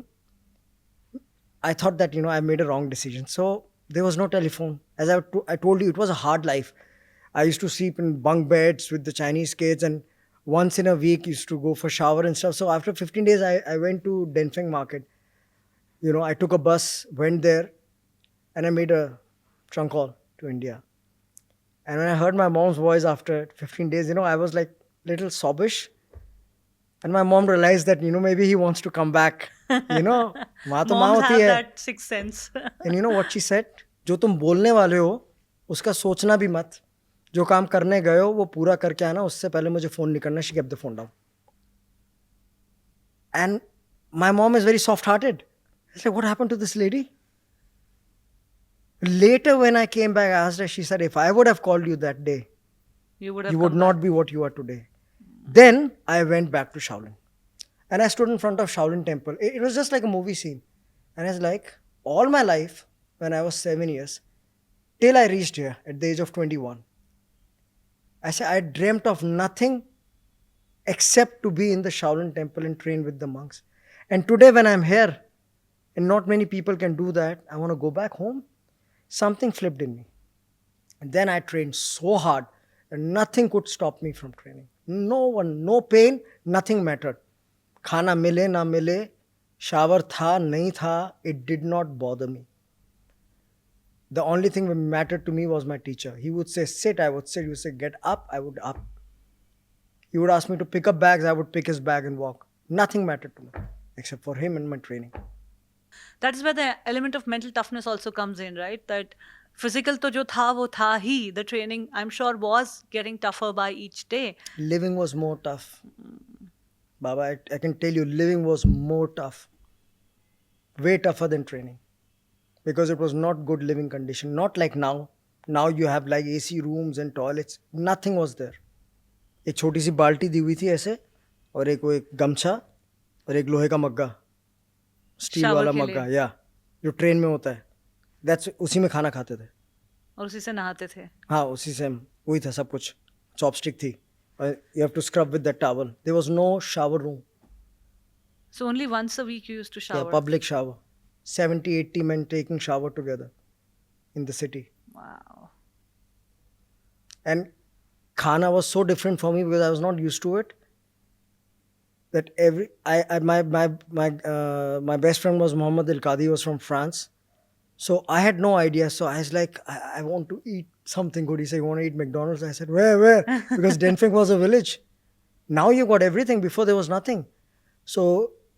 Speaker 1: I thought that, I made a wrong decision. So there was no telephone. As I told you, it was a hard life. I used to sleep in bunk beds with the Chinese kids, and once in a week used to go for shower and stuff. So after 15 days, I went to Denfeng market. I took a bus, went there, and I made a trunk call to India. And when I heard my mom's voice after 15 days, I was like little sobbish. And my mom realized that, maybe he wants to come back. माँ तो माँ
Speaker 2: Moms
Speaker 1: होती
Speaker 2: have
Speaker 1: है.
Speaker 2: that sixth sense.
Speaker 1: And you know what she said? जो तुम बोलने वाले हो, उसका सोचना भी मत. जो काम करने गए हो, वो पूरा करके आना. उससे पहले मुझे फोन नहीं करना. She kept the phone down. And my mom is very soft-hearted. I said, what happened to this lady? Later, when I came back, I asked her, she said, if I would have called you that day,
Speaker 2: You would have
Speaker 1: you
Speaker 2: come
Speaker 1: would not
Speaker 2: back.
Speaker 1: be what you are today. Then I went back to Shaolin. And I stood in front of Shaolin temple. It was just like a movie scene. And I was like, all my life, when I was 7 years, till I reached here at the age of 21, I said, I dreamt of nothing except to be in the Shaolin temple and train with the monks. And today when I'm here, and not many people can do that, I want to go back home. Something flipped in me. And then I trained so hard and nothing could stop me from training. No one, no pain, nothing mattered. खाना मिले ना मिले, shower था नहीं था, it did not bother me. The only thing that mattered to me was my teacher. He would say sit, I would sit. He would say get up, I would up. He would ask me to pick up bags, I would pick his bag and walk. Nothing mattered to me except for him and my training.
Speaker 2: That is where the element of mental toughness also comes in, right? That physical to jo tha wo tha hi. The training, I'm sure, was getting tougher by each day.
Speaker 1: Living was more tough. Baba, I can tell you, living was more tough. Way tougher than training. Because it was not good living condition. Not like now. Now you have like AC rooms and toilets. Nothing was there. एक छोटी सी बाल्टी दी हुई थी ऐसे, और एक वो एक गमछा और एक लोहे का मग्गा, स्टील
Speaker 2: Shower
Speaker 1: वाला
Speaker 2: के लिए.
Speaker 1: मग्गा, या जो ट्रेन में होता है. दैट्स उसी में खाना खाते थे.
Speaker 2: और उसी से नहाते थे.
Speaker 1: हाँ, उसी से वही था सब कुछ. चॉपस्टिक थी. You have to scrub with that towel. There was no shower room.
Speaker 2: So only once a week you used to
Speaker 1: Yeah,
Speaker 2: shower.
Speaker 1: public shower. 70, 80 men taking shower together in the city.
Speaker 2: Wow.
Speaker 1: And khana was so different for me because I was not used to it. That every I my best friend was Muhammad Al Qadi, was from France. So I had no idea. So I was like, I want to eat something good. He said, you want to eat McDonald's? I said, where? Because Denfeng was a village. Now you got everything. Before there was nothing. So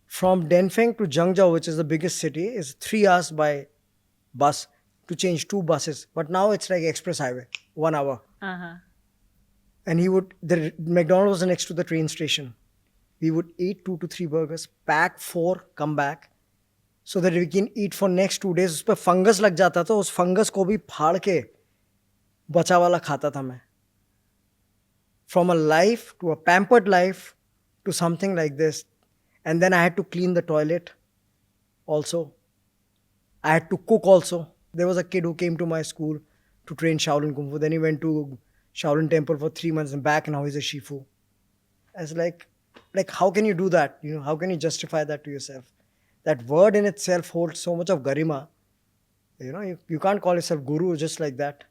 Speaker 1: from Denfeng to Zhangjiao, which is the biggest city, is 3 hours by bus to change two buses. But now it's like express highway, 1 hour.
Speaker 2: Uh-huh.
Speaker 1: And the McDonald's was next to the train station. We would eat 2 to 3 burgers, pack four, come back, so that we can eat for next 2 days. उस पर fungus लग जाता था, उस fungus को भी फाड़ के बचा वाला खाता था मैं. From a life to a pampered life to something like this. And then I had to clean the toilet also. I had to cook also. There was a kid who came to my school to train Shaolin Kung Fu. Then he went to Shaolin Temple for 3 months and back, and now he's a Shifu. I was like, how can you do that? How can you justify that to yourself? That word in itself holds so much of garima. You can't call yourself guru just like that.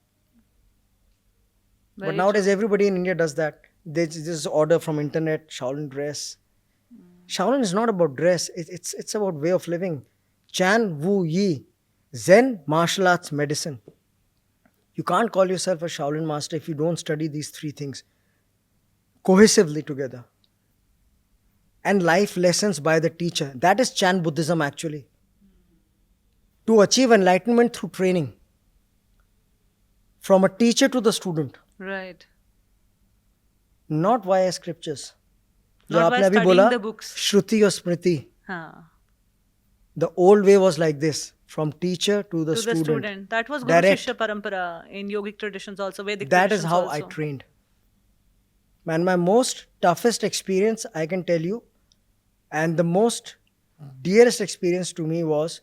Speaker 1: But
Speaker 2: Very
Speaker 1: nowadays,
Speaker 2: true.
Speaker 1: everybody in India does that. There's this order from internet, Shaolin dress. Shaolin is not about dress. It's about way of living. Chan, Wu, Yi. Zen, martial arts, medicine. You can't call yourself a Shaolin master if you don't study these three things cohesively together. And life lessons by the teacher. That is Chan Buddhism actually. To achieve enlightenment through training. From a teacher to the student.
Speaker 2: Right.
Speaker 1: Not via scriptures. जो
Speaker 2: Not by
Speaker 1: आपने अभी
Speaker 2: studying
Speaker 1: बोला,
Speaker 2: the books.
Speaker 1: श्रुति और स्मृति.
Speaker 2: Huh.
Speaker 1: The old way was like this. From teacher to the
Speaker 2: To the
Speaker 1: student.
Speaker 2: student. That was Guru
Speaker 1: Direct.
Speaker 2: Shishya Parampara in yogic traditions also, Vedic
Speaker 1: That is
Speaker 2: traditions
Speaker 1: how I
Speaker 2: also.
Speaker 1: trained. And my most toughest experience, I can tell you, and the most dearest experience to me was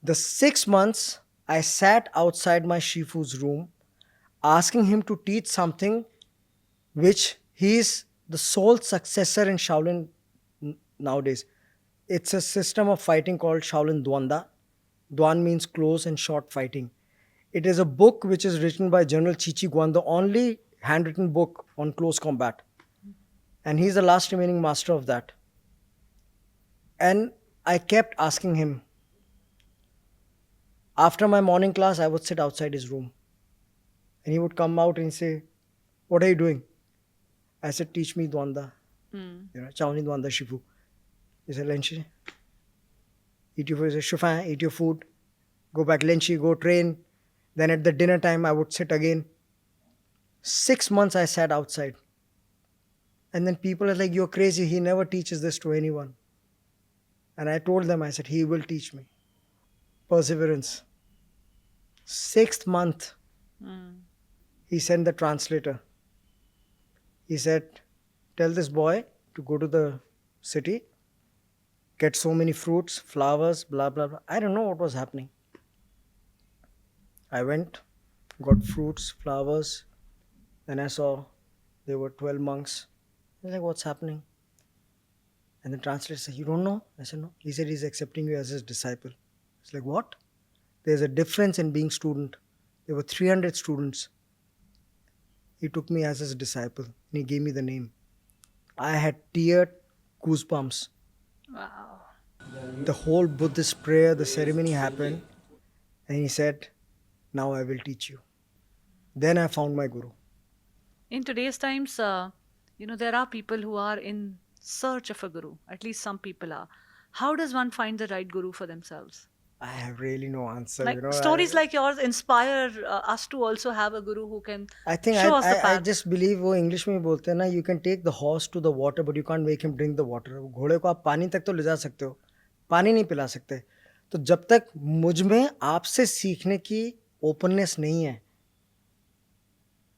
Speaker 1: the 6 months I sat outside my Shifu's room asking him to teach something which he is the sole successor in Shaolin nowadays. It's a system of fighting called Shaolin Dwanda. Dwan means close and short fighting. It is a book which is written by General Chichi Guan, the only handwritten book on close combat. And he's the last remaining master of that. And I kept asking him. After my morning class, I would sit outside his room. And he would come out and say, what are you doing? I said, teach me Dwanda. Chauni Dwanda Shifu. He said, Lenchi, eat your food. He said, Shufan, eat your food. Go back, Lenchi, go train. Then at the dinner time, I would sit again. 6 months I sat outside. And then people are like, you're crazy. He never teaches this to anyone. And I told them, I said, he will teach me. Perseverance. 6th month, he sent the translator. He said, tell this boy to go to the city, get so many fruits, flowers, blah, blah, blah. I don't know what was happening. I went, got fruits, flowers. Then I saw there were 12 monks. I was like, what's happening? And the translator said, you don't know? I said, no. He said, he's accepting you as his disciple. It's like, what? There's a difference in being student. There were 300 students. He took me as his disciple and he gave me the name. I had teared goosebumps.
Speaker 2: Wow.
Speaker 1: The whole Buddhist prayer, the ceremony happened, and he said, now I will teach you. Then I found my guru.
Speaker 2: In today's times, there are people who are in search of a guru. At least some people are. How does one find the right guru for themselves?
Speaker 1: I have really no answer.
Speaker 2: Like stories like yours inspire us to also have a guru who can
Speaker 1: I think
Speaker 2: show us the
Speaker 1: I
Speaker 2: path.
Speaker 1: just believe वो English में बोलते हैं ना, you can take the horse to the water but you can't make him drink the water. घोड़े को आप पानी तक तो ले जा सकते हो, पानी नहीं पिला सकते. तो जब तक मुझ में आपसे सीखने की ओपननेस नहीं है,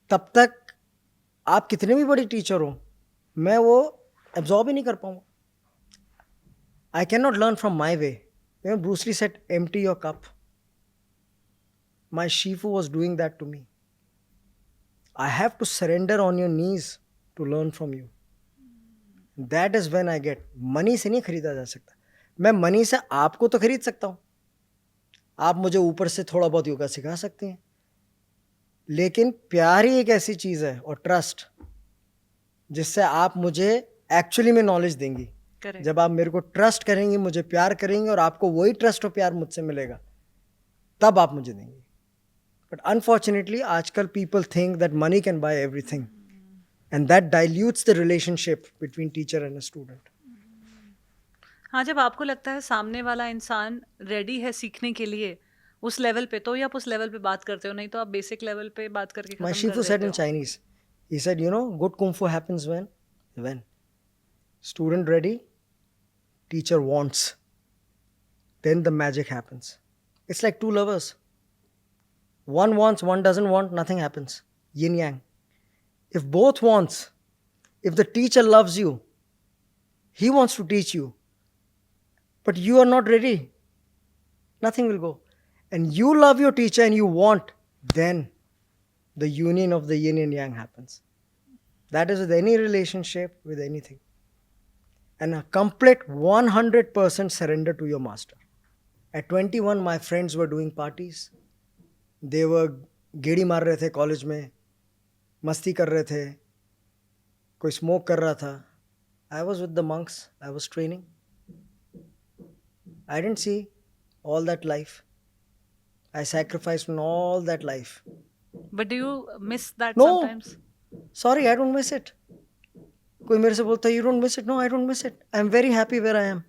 Speaker 1: तब तक आप कितने भी बड़ी टीचर हो, मैं वो एब्जॉर्ब ही नहीं कर पाऊंगा. I cannot learn from my way. Bruce Lee said, empty your cup. My Shifu was doing that to me. I have to surrender on your knees to learn from you. That is when I get, money से नहीं खरीदा जा सकता. मैं money से आपको तो खरीद सकता हूँ, आप मुझे ऊपर से थोड़ा बहुत योगा सिखा सकते हैं, लेकिन प्यार ही एक ऐसी चीज है और ट्रस्ट, जिससे आप मुझे एक्चुअली में नॉलेज देंगी.
Speaker 2: करेक्ट.
Speaker 1: जब आप मेरे को ट्रस्ट करेंगी, मुझे प्यार करेंगे और आपको वही ट्रस्ट और प्यार मुझसे मिलेगा, तब आप मुझे देंगे. बट अनफॉर्चुनेटली आजकल people think that money can buy everything, and that dilutes the relationship between teacher and a student.
Speaker 2: हाँ, जब आपको लगता है सामने वाला इंसान रेडी है सीखने के लिए उस लेवल पे, तो ही आप उस लेवल पे बात करते हो, नहीं तो आप बेसिक लेवल पे बात करके
Speaker 1: My
Speaker 2: खत्म कर
Speaker 1: Shifu said
Speaker 2: देते
Speaker 1: in
Speaker 2: हो.
Speaker 1: Chinese, he said, good kung fu happens when student ready, teacher wants, then the magic happens. It's like two lovers. One wants, one doesn't want, nothing happens. Yin yang. If both wants, if the teacher loves you, he wants to teach you, but you are not ready, nothing will go. And you love your teacher and you want, then the union of the yin and yang happens. That is with any relationship, with anything. And a complete 100% surrender to your master. At 21, my friends were doing parties. They were गेड़ी मार रहे थे college में, मस्ती कर रहे थे, कोई smoke कर रहा था. I was with the monks. I was training. I didn't see all that life. I sacrificed on all that life.
Speaker 2: But do you miss that
Speaker 1: No,
Speaker 2: sometimes?
Speaker 1: sorry, I don't miss it. कोई मेरे से बोलता है you don't miss it. No, I don't miss it. I'm very happy where I am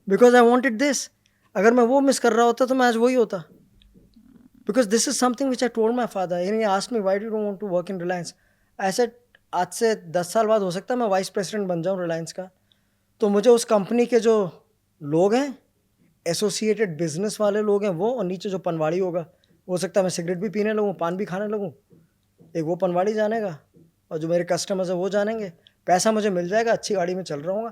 Speaker 1: because I wanted this. अगर मैं वो miss कर रहा होता तो मैं आज वही होता. Because this is something which I told my father. And he asked me, why do you don't want to work in Reliance? I said, आज से 10 साल बाद हो सकता है मैं वाइस प्रेसिडेंट बन जाऊँ रिलायंस का, तो मुझे उस कंपनी के जो लोग हैं, एसोसिएटेड बिजनेस वाले लोग हैं वो, और नीचे जो पनवाड़ी होगा, हो सकता है मैं सिगरेट भी पीने लगूँ, पान भी खाने लगूँ. एक वो पनवाड़ी जानेगा और जो मेरे कस्टमर्स है वो जानेंगे. पैसा मुझे मिल जाएगा, अच्छी गाड़ी में चल रहा हूँ,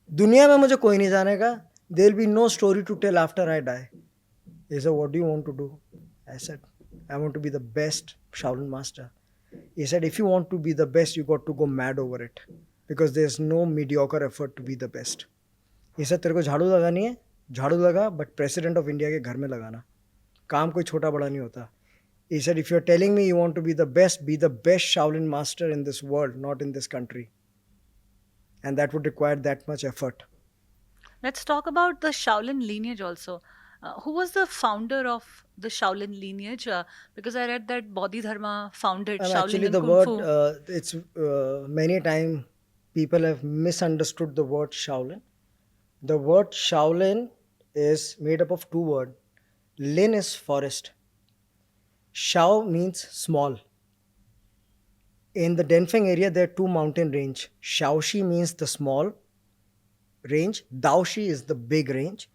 Speaker 1: दुनिया में मुझे कोई नहीं जानेगा. There will be no story to tell after I die. He said, what do you want to do? I said, I want to be the best Shaolin master. He said, if you want to be the best, you got to go mad over it. Because there's no mediocre effort to be the best. He said, तेरे को झाड़ू लगानी है, झाड़ू लगा, but President of India के घर में लगाना. काम कोई छोटा बड़ा नहीं होता. He said, if you're telling me you want to be the best Shaolin master in this world, not in this country. And that would require that much effort.
Speaker 2: Let's talk about the Shaolin lineage also. Who was the founder of the Shaolin lineage? Because I read that Boudhidharma founded Shaolin
Speaker 1: Actually,
Speaker 2: and
Speaker 1: the
Speaker 2: Kung
Speaker 1: word,
Speaker 2: Fu.
Speaker 1: it's many times people have misunderstood the word Shaolin. The word Shaolin is made up of two words. Lin is forest. Shao means small. In the Denfeng area, there are two mountain range. Shaoxi means the small range. Daoxi is the big range.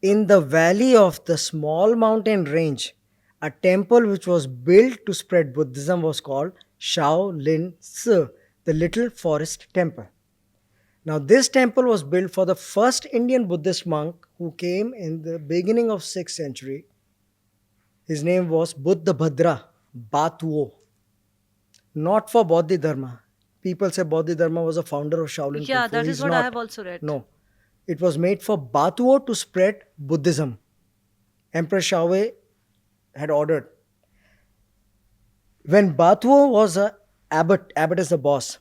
Speaker 1: In the valley of the small mountain range, a temple which was built to spread Buddhism was called Shaolin Si, the little forest temple. Now, this temple was built for the first Indian Buddhist monk who came in the beginning of 6th century. His name was Buddhabhadra Batuo. Not for Boudhidharma. People say Boudhidharma was a founder of Shaolin Kung
Speaker 2: Yeah,
Speaker 1: Fu.
Speaker 2: that is
Speaker 1: He's
Speaker 2: what I
Speaker 1: not.
Speaker 2: have also read.
Speaker 1: No. It was made for Batuo to spread Buddhism. Emperor Shaowei had ordered. When Batuo was a abbot is the boss,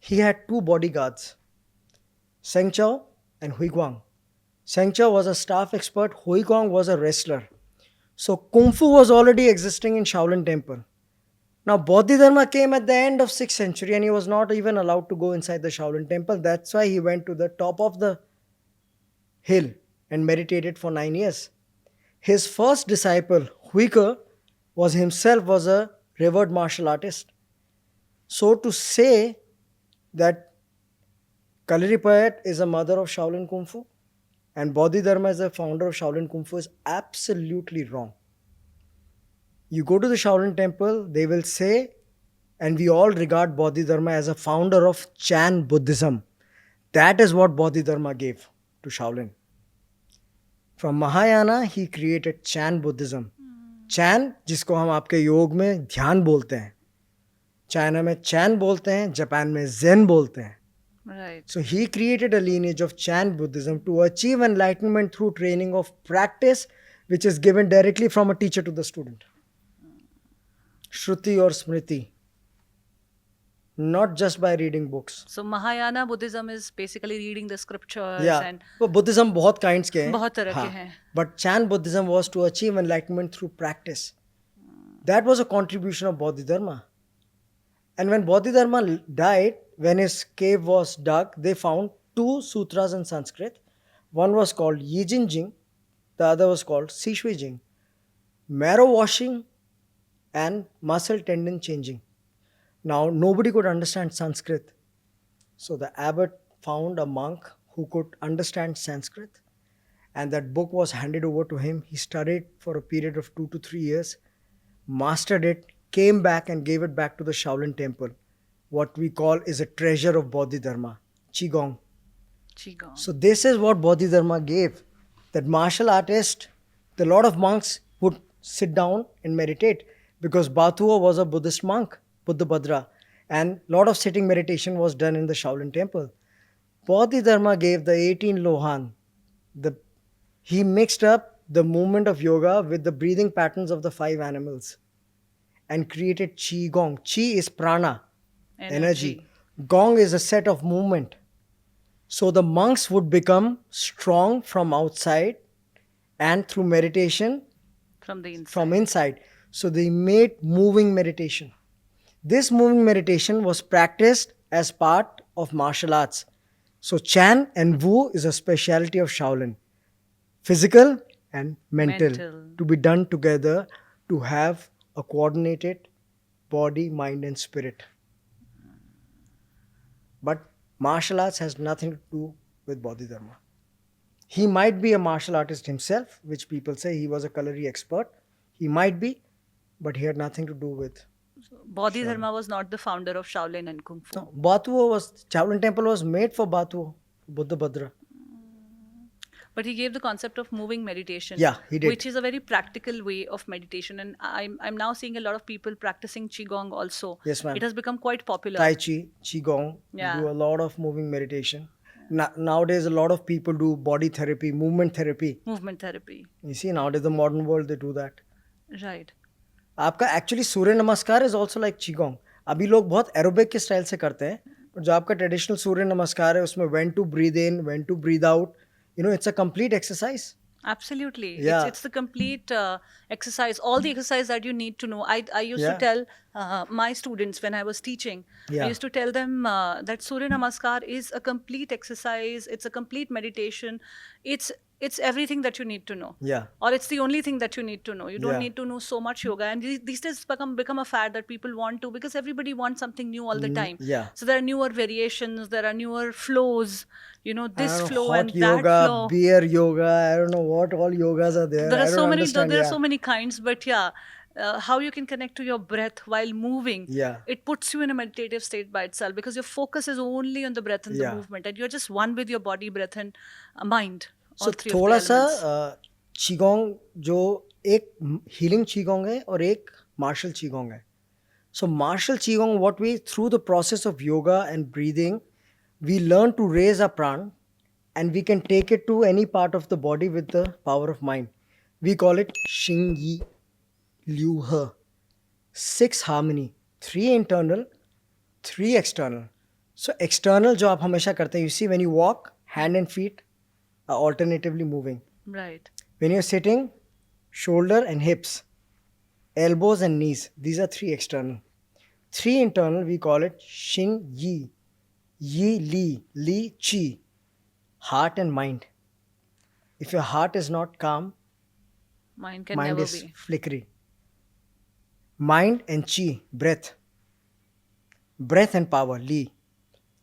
Speaker 1: he had two bodyguards, Seng Chao and Hui Guang. Seng Chao was a staff expert, Hui Guang was a wrestler. So Kung Fu was already existing in Shaolin Temple. Now Bodhidharma came at the end of 6th century and he was not even allowed to go inside the Shaolin Temple. That's why he went to the top of the hill and meditated for 9 years. His first disciple, Huike, was a revered martial artist. So to say that Kalaripayat is a mother of Shaolin Kung Fu and Bodhidharma is the founder of Shaolin Kung Fu is absolutely wrong. You go to the Shaolin temple, they will say, and we all regard Bodhidharma as a founder of Chan Buddhism. That is what Bodhidharma gave to Shaolin. From Mahayana, he created Chan Buddhism. Chan, जिसको हम आपके योग में ध्यान बोलते हैं, China में चैन बोलते हैं, जापान में जेन बोलते हैं.
Speaker 2: Right.
Speaker 1: So he created a lineage of Chan Buddhism to achieve enlightenment through training of practice, which is given directly from a teacher to the student. Shruti or Smriti, not just by reading books.
Speaker 2: So Mahayana Buddhism is basically reading the scriptures
Speaker 1: Yeah,
Speaker 2: and
Speaker 1: तो Buddhism बहुत kinds के हैं.
Speaker 2: बहुत तरह के
Speaker 1: हाँ,
Speaker 2: हैं.
Speaker 1: but Chan Buddhism was to achieve enlightenment through practice. That was a contribution of Boudhidharma. And when Boudhidharma died, when his cave was dug, they found two sutras in Sanskrit. One was called Yijin Jing, the other was called Sishui Jing. Marrow washing and muscle tendon changing. Now, nobody could understand Sanskrit. So the abbot found a monk who could understand Sanskrit, and that book was handed over to him. He studied for a period of 2 to 3 years, mastered it, came back and gave it back to the Shaolin temple. What we call is a treasure of Bodhidharma, Qigong.
Speaker 2: Qigong.
Speaker 1: So this is what Bodhidharma gave. That martial artist, the lot of monks would sit down and meditate because Batuo was a Buddhist monk, Buddhabhadra, and lot of sitting meditation was done in the Shaolin temple. Bodhidharma gave the 18 Lohan. The, he mixed up the movement of yoga with the breathing patterns of the 5 animals and created Qi Gong. Qi is prana, energy. Gong is a set of movement. So the monks would become strong from outside and through meditation
Speaker 2: From the inside.
Speaker 1: from inside. So they made moving meditation. This moving meditation was practiced as part of martial arts. So Chan and Wu is a specialty of Shaolin. Physical and mental. To be done together to have a coordinated body, mind and spirit. But martial arts has nothing to do with Bodhidharma. He might be a martial artist himself, which people say he was a culinary expert. He might be, but he had nothing to do with.
Speaker 2: Bodhidharma was not the founder of Shaolin and Kung Fu.
Speaker 1: No, Batuo was, Shaolin temple was made for Batuo, Buddhabhadra.
Speaker 2: But he gave the concept of moving meditation.
Speaker 1: Yeah, he did.
Speaker 2: Which is a very practical way of meditation. And I'm now seeing a lot of people practicing Qigong also.
Speaker 1: Yes, ma'am.
Speaker 2: It has become quite popular.
Speaker 1: Tai Chi, Qigong,
Speaker 2: Yeah.
Speaker 1: do a lot of moving meditation. Nowadays, a lot of people do body therapy, movement therapy.
Speaker 2: Movement therapy.
Speaker 1: You see, nowadays, the modern world, they do that.
Speaker 2: Right.
Speaker 1: आपका actually सूर्य नमस्कार is also like qigong. अभी लोग बहुत aerobic के style से करते हैं, पर जो आपका ट्रेडिशनल सूर्य नमस्कार है उसमें when to breathe in, when to breathe out, it's a complete exercise.
Speaker 2: Absolutely.
Speaker 1: Yeah.
Speaker 2: It's the complete exercise, all the exercise that you need to know. I used
Speaker 1: Yeah.
Speaker 2: to tell my students when I was teaching, I
Speaker 1: Yeah.
Speaker 2: used to tell them that Surya Namaskar is a complete exercise, it's a complete meditation. It's everything that you need to know.
Speaker 1: Yeah.
Speaker 2: Or it's the only thing that you need to know. You don't
Speaker 1: Yeah.
Speaker 2: need to know so much yoga. And these days become a fad that people want to, because everybody wants something new all the time.
Speaker 1: Yeah.
Speaker 2: So there are newer variations, there are newer flows,
Speaker 1: I
Speaker 2: this
Speaker 1: don't know,
Speaker 2: flow
Speaker 1: hot
Speaker 2: and
Speaker 1: yoga,
Speaker 2: that flow.
Speaker 1: beer yoga, I don't know what all yogas are there.
Speaker 2: There
Speaker 1: I
Speaker 2: are
Speaker 1: don't
Speaker 2: so many.
Speaker 1: understand.
Speaker 2: There are
Speaker 1: Yeah.
Speaker 2: so many kinds, but yeah, how you can connect to your breath while moving.
Speaker 1: Yeah.
Speaker 2: It puts you in a meditative state by itself, because your focus is only on the breath and the
Speaker 1: Yeah.
Speaker 2: movement, and you're just one with your body, breath, and mind.
Speaker 1: So
Speaker 2: All three of
Speaker 1: थोड़ा
Speaker 2: the
Speaker 1: सा
Speaker 2: elements.
Speaker 1: Qigong जो एक healing qigong है और एक martial qigong है. So martial qigong, what we, through the process of yoga and breathing, we learn to raise our pran, and we can take it to any part of the body with the power of mind. We call it Xing Yi Liu He. 6 harmony, 3 internal, 3 external. So external जो आप हमेशा करते हैं, you see when you walk, hand and feet are alternatively moving.
Speaker 2: Right.
Speaker 1: When you're sitting, shoulder and hips, elbows and knees, these are 3 external. 3 internal, we call it Xing Yi, Yi Li, Li Qi, heart and mind. If your heart is not calm,
Speaker 2: Mind can
Speaker 1: mind
Speaker 2: never
Speaker 1: is
Speaker 2: be.
Speaker 1: flickery. Mind and Qi, breath. Breath and power, Li.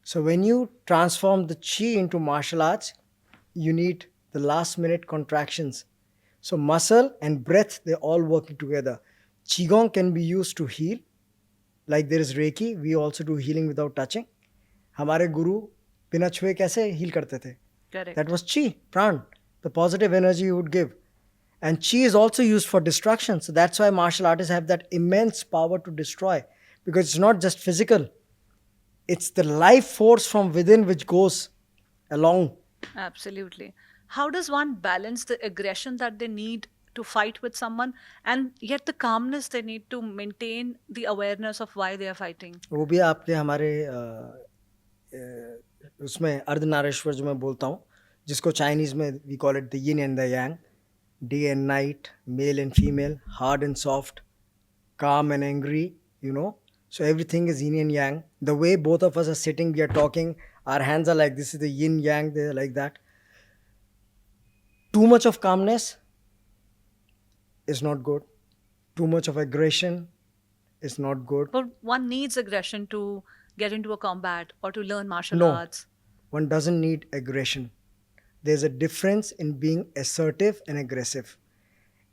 Speaker 1: So when you transform the Qi into martial arts, you need the last minute contractions. So muscle and breath, they're all working together. Qigong can be used to heal. Like there is Reiki, we also do healing without touching. हमारे गुरु बिना छुए कैसे heal करते थे?
Speaker 2: Correct.
Speaker 1: That was chi, pran, the positive energy you would give. And chi is also used for destruction. So that's why martial artists have that immense power to destroy. Because it's not just physical. It's the life force from within which goes along.
Speaker 2: Absolutely. How does one balance the aggression that they need to fight with someone and yet the calmness they need to maintain the awareness of why they are fighting?
Speaker 1: वो भी आपके हमारे उसमें अर्धनारेश्वर जो मैं बोलता हूँ, जिसको चाइनीज में we call it the yin and the yang, day and night, male and female, hard and soft, calm and angry, you know. So everything is yin and yang. The way both of us are sitting, we are talking, our hands are like this is the yin yang, they're like that. Too much of calmness is not good. Too much of aggression is not good.
Speaker 2: But one needs aggression to get into a combat or to learn martial
Speaker 1: No,
Speaker 2: arts.
Speaker 1: one doesn't need aggression. There's a difference in being assertive and aggressive.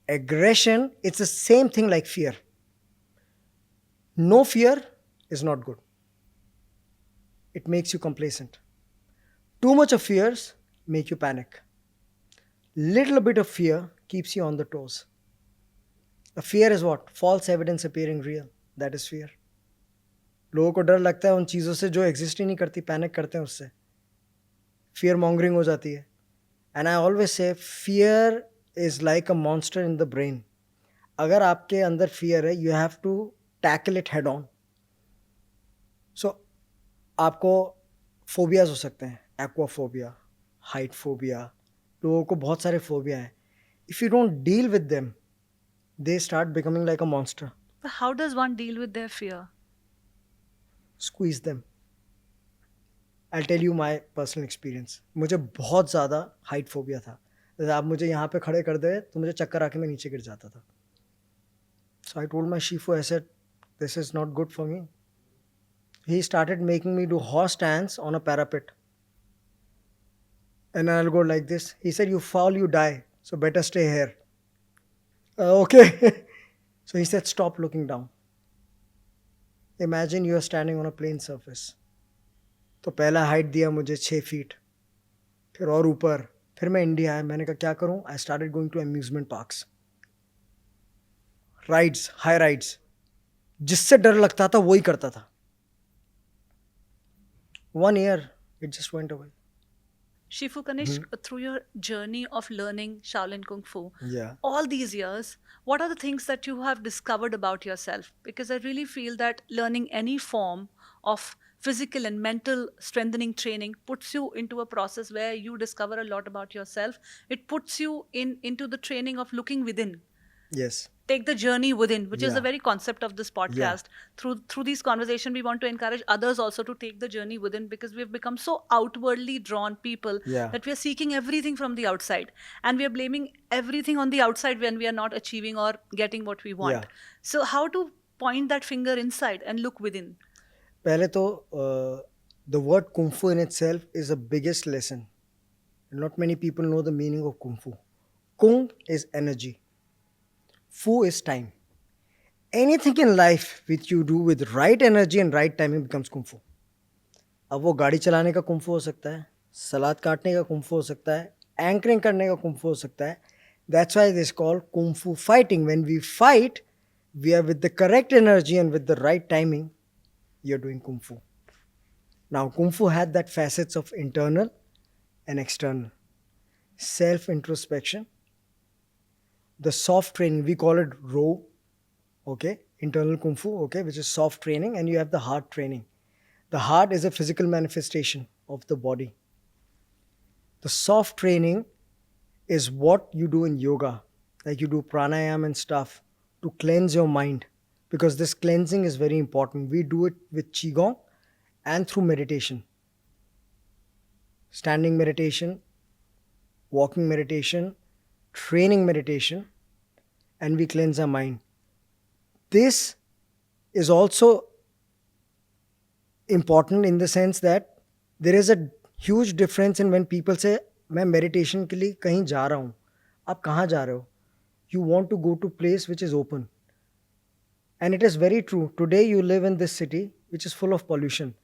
Speaker 1: Aggression, it's the same thing like fear. No fear is not good. It makes you complacent. Too much of fears make you panic. Little bit of fear keeps you on the toes. A fear is what? False evidence appearing real. That is fear. लोगों को डर लगता है उन चीज़ों से जो exist ही नहीं करती, पैनिक करते हैं उससे, फियर मॉन्गरिंग हो जाती है. And I always say fear is like a monster in the brain. अगर आपके अंदर फियर है, you have to tackle it head on. So आपको फोबियाज हो सकते हैं, एक्वाफोबिया, हाइट फोबिया, लोगों को बहुत सारे फोबिया हैं. If you don't deal with them, they start becoming like a monster.
Speaker 2: But how does one deal with their fear?
Speaker 1: Squeeze them. I'll tell you my personal experience. मुझे बहुत ज़्यादा height phobia था. जैसे आप मुझे यहाँ पे खड़े कर दे तो मुझे चक्कर आके मैं नीचे गिर जाता था. So I told my Shifu, I said, this is not good for me. He started making me do horse stance on a parapet. And I'll go like this. He said, you fall, you die. So better stay here. Okay. So he said, stop looking down. Imagine you are standing on a plane surface. तो पहला height दिया मुझे 6 feet, फिर और ऊपर, फिर मैं India आया. मैंने कहा क्या करूं? I started going to amusement parks, rides, high rides. जिससे डर लगता था वही करता था. 1 year it just went away.
Speaker 2: Shifu Kanishka, through your journey of learning Shaolin Kung Fu,
Speaker 1: Yeah.
Speaker 2: all these years, what are the things that you have discovered about yourself? Because I really feel that learning any form of physical and mental strengthening training puts you into a process where you discover a lot about yourself. It puts you into the training of looking within.
Speaker 1: Yes.
Speaker 2: Take the journey within, which is the
Speaker 1: Yeah.
Speaker 2: very concept of this podcast. Through these conversation, we want to encourage others also to take the journey within, because we've become so outwardly drawn people
Speaker 1: Yeah.
Speaker 2: that we are seeking everything from the outside, and we are blaming everything on the outside when we are not achieving or getting what we want.
Speaker 1: Yeah.
Speaker 2: So how to point that finger inside and look within?
Speaker 1: पहले तो the word kung fu in itself is the biggest lesson. Not many people know the meaning of kung fu. Kung is energy. Fu is time. Anything in life which you do with right energy and right timing becomes kung fu. अब वो गाड़ी चलाने का kung फू हो सकता है, सलाद काटने का कुंग फू हो सकता है, एंकरिंग करने का कुंग फू हो सकता है. That's why it is called kung fu fighting. When we fight, we are with the correct energy and with the right timing, you're doing kung fu. Now, kung fu had that facets of internal and external. Self-introspection. The soft training, we call it row, okay? Internal kung fu, okay, which is soft training, and you have the hard training. The hard is a physical manifestation of the body. The soft training is what you do in yoga, like you do pranayama and stuff to cleanse your mind, because this cleansing is very important. We do it with qigong and through meditation. Standing meditation, walking meditation, training meditation, and we cleanse our mind. This is also important in the sense that there is a huge difference in when people say मैं meditation के लिए कहीं जा रहा हूँ. आप कहाँ जा रहे हो? You want to go to place which is open. And it is very true. Today you live in this city which is full of pollution.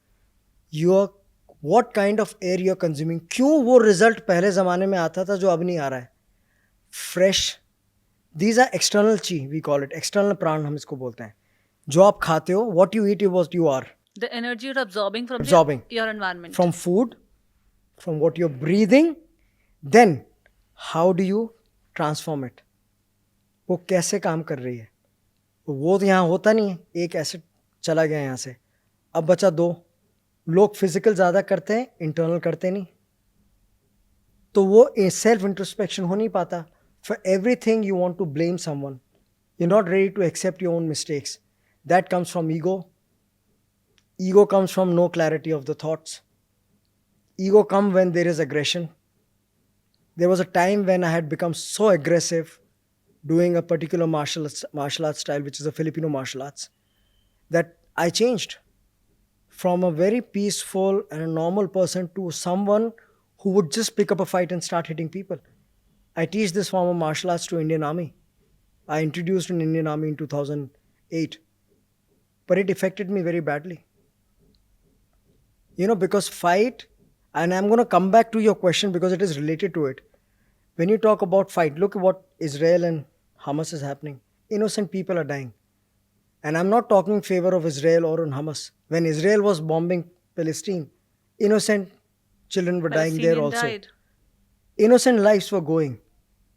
Speaker 1: What kind of air you are consuming? क्यों वो result पहले ज़माने में आता था जो अब नहीं आ रहा है? Fresh. These are external chi, we call it. External प्राण हम इसको बोलते हैं. जो आप खाते हो, what you eat is what you are.
Speaker 2: The energy you're absorbing from the
Speaker 1: absorbing
Speaker 2: your environment.
Speaker 1: from food, from what you're breathing, then how do you transform it? वो कैसे काम कर रही है? वो तो यहाँ होता नहीं है, एक एसिड चला गया यहाँ से, अब बचा दो. लोग फिजिकल ज़्यादा करते हैं, इंटरनल करते नहीं, तो वो सेल्फ इंट्रोस्पेक्शन हो नहीं पाता. For everything you want to blame someone, you're not ready to accept your own mistakes. That comes from ego. Ego comes from no clarity of the thoughts. Ego comes when there is aggression. There was a time when I had become so aggressive doing a particular martial arts style, which is a Filipino martial arts, that I changed from a very peaceful and a normal person to someone who would just pick up a fight and start hitting people. I teach this form of martial arts to Indian Army. I introduced an Indian Army in 2008, but it affected me very badly. Because fight, and I'm going to come back to your question because it is related to it. When you talk about fight, look at what Israel and Hamas is happening. Innocent people are dying. And I'm not talking in favor of Israel or on Hamas. When Israel was bombing Palestine, innocent children were dying there
Speaker 2: Palestinian
Speaker 1: also.
Speaker 2: died.
Speaker 1: Innocent lives were going.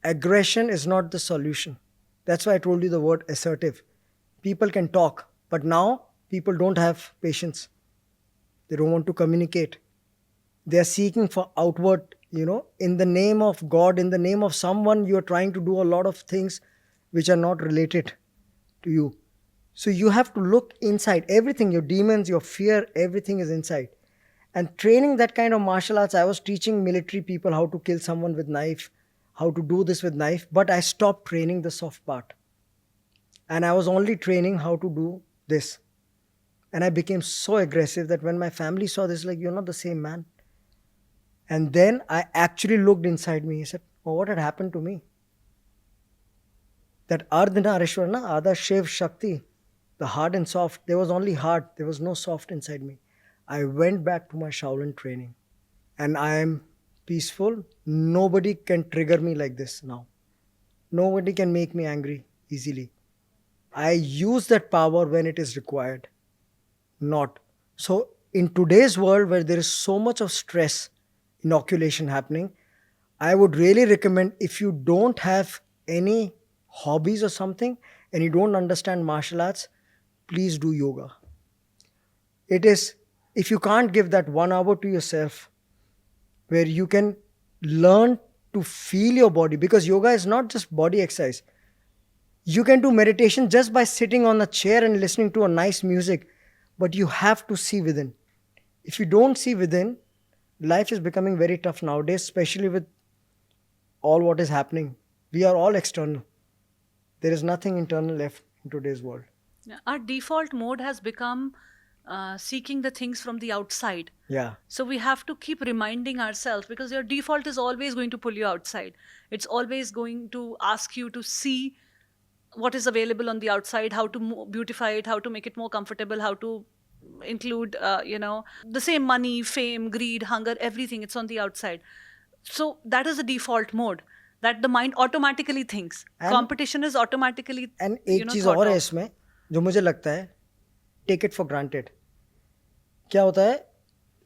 Speaker 1: Aggression is not the solution. That's why I told you the word assertive. People can talk, but now people don't have patience. They don't want to communicate. They are seeking for outward, in the name of God, in the name of someone, you are trying to do a lot of things which are not related to you. So you have to look inside. Everything, your demons, your fear, everything is inside. And training that kind of martial arts, I was teaching military people how to kill someone with knife, how to do this with knife, but I stopped training the soft part. And I was only training how to do this. And I became so aggressive that when my family saw this, like, you're not the same man. And then I actually looked inside me. He said, oh, what had happened to me? That Ardhana Arishwarna, Ada Shiv Shakti, the hard and soft, there was only hard, there was no soft inside me. I went back to my Shaolin training and I am peaceful. Nobody can trigger me like this now. Nobody can make me angry easily. I use that power when it is required, not. So, in today's world where there is so much of stress, inoculation happening, I would really recommend, if you don't have any hobbies or something and you don't understand martial arts, please do yoga. It is, if you can't give that 1 hour to yourself where you can learn to feel your body, because yoga is not just body exercise. You can do meditation just by sitting on a chair and listening to a nice music, but you have to see within. If you don't see within, life is becoming very tough nowadays, especially with all what is happening. We are all external. There is nothing internal left in today's world.
Speaker 2: Yeah. Our default mode has become seeking the things from the outside.
Speaker 1: Yeah.
Speaker 2: So we have to keep reminding ourselves, because your default is always going to pull you outside. It's always going to ask you to see what is available on the outside, how to beautify it, how to make it more comfortable, how to include, the same money, fame, greed, hunger, everything. It's on the outside. So that is the default mode that the mind automatically thinks.
Speaker 1: And-
Speaker 2: Competition is automatically,
Speaker 1: And एक चीज
Speaker 2: thought
Speaker 1: और है
Speaker 2: of.
Speaker 1: इसमें जो मुझे लगता है, take it for granted. क्या होता है?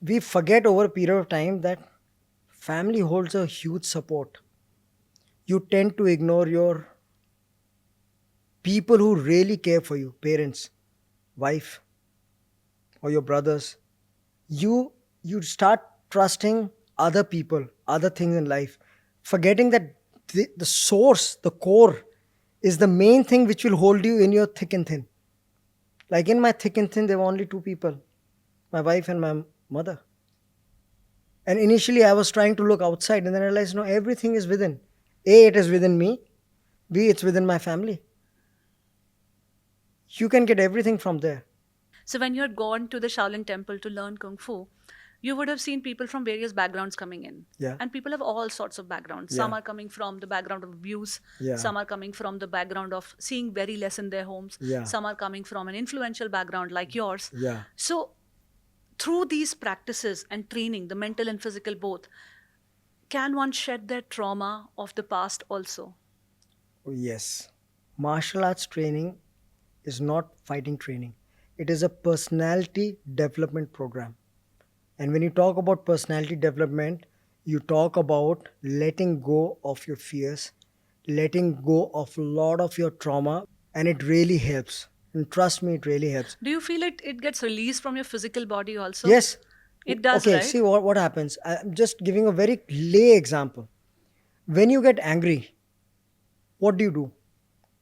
Speaker 1: We forget over a period of time that family holds a huge support. You tend to ignore your people who really care for you, parents, wife, or your brothers. You start trusting other people, other things in life, forgetting that the source, the core, is the main thing which will hold you in your thick and thin. Like in my thick and thin, there were only two people, my wife and my mother. And initially, I was trying to look outside, and then I realized, no, everything is within. A, it is within me. B, it's within my family. You can get everything from there.
Speaker 2: So when you had gone to the Shaolin temple to learn Kung Fu, you would have seen people from various backgrounds coming in.
Speaker 1: Yeah.
Speaker 2: And people have all sorts of backgrounds. Some
Speaker 1: Yeah.
Speaker 2: are coming from the background of abuse.
Speaker 1: Yeah.
Speaker 2: Some are coming from the background of seeing very less in their homes.
Speaker 1: Yeah.
Speaker 2: Some are coming from an influential background like yours.
Speaker 1: Yeah.
Speaker 2: So through these practices and training, the mental and physical both, can one shed their trauma of the past also?
Speaker 1: Oh, yes. Martial arts training is not fighting training. It is a personality development program. And when you talk about personality development, you talk about letting go of your fears, letting go of a lot of your trauma, and it really helps. And trust me, it really helps.
Speaker 2: Do you feel it gets released from your physical body also?
Speaker 1: Yes.
Speaker 2: It does,
Speaker 1: Okay,
Speaker 2: right?
Speaker 1: see what happens. I'm just giving a very lay example. When you get angry, what do you do?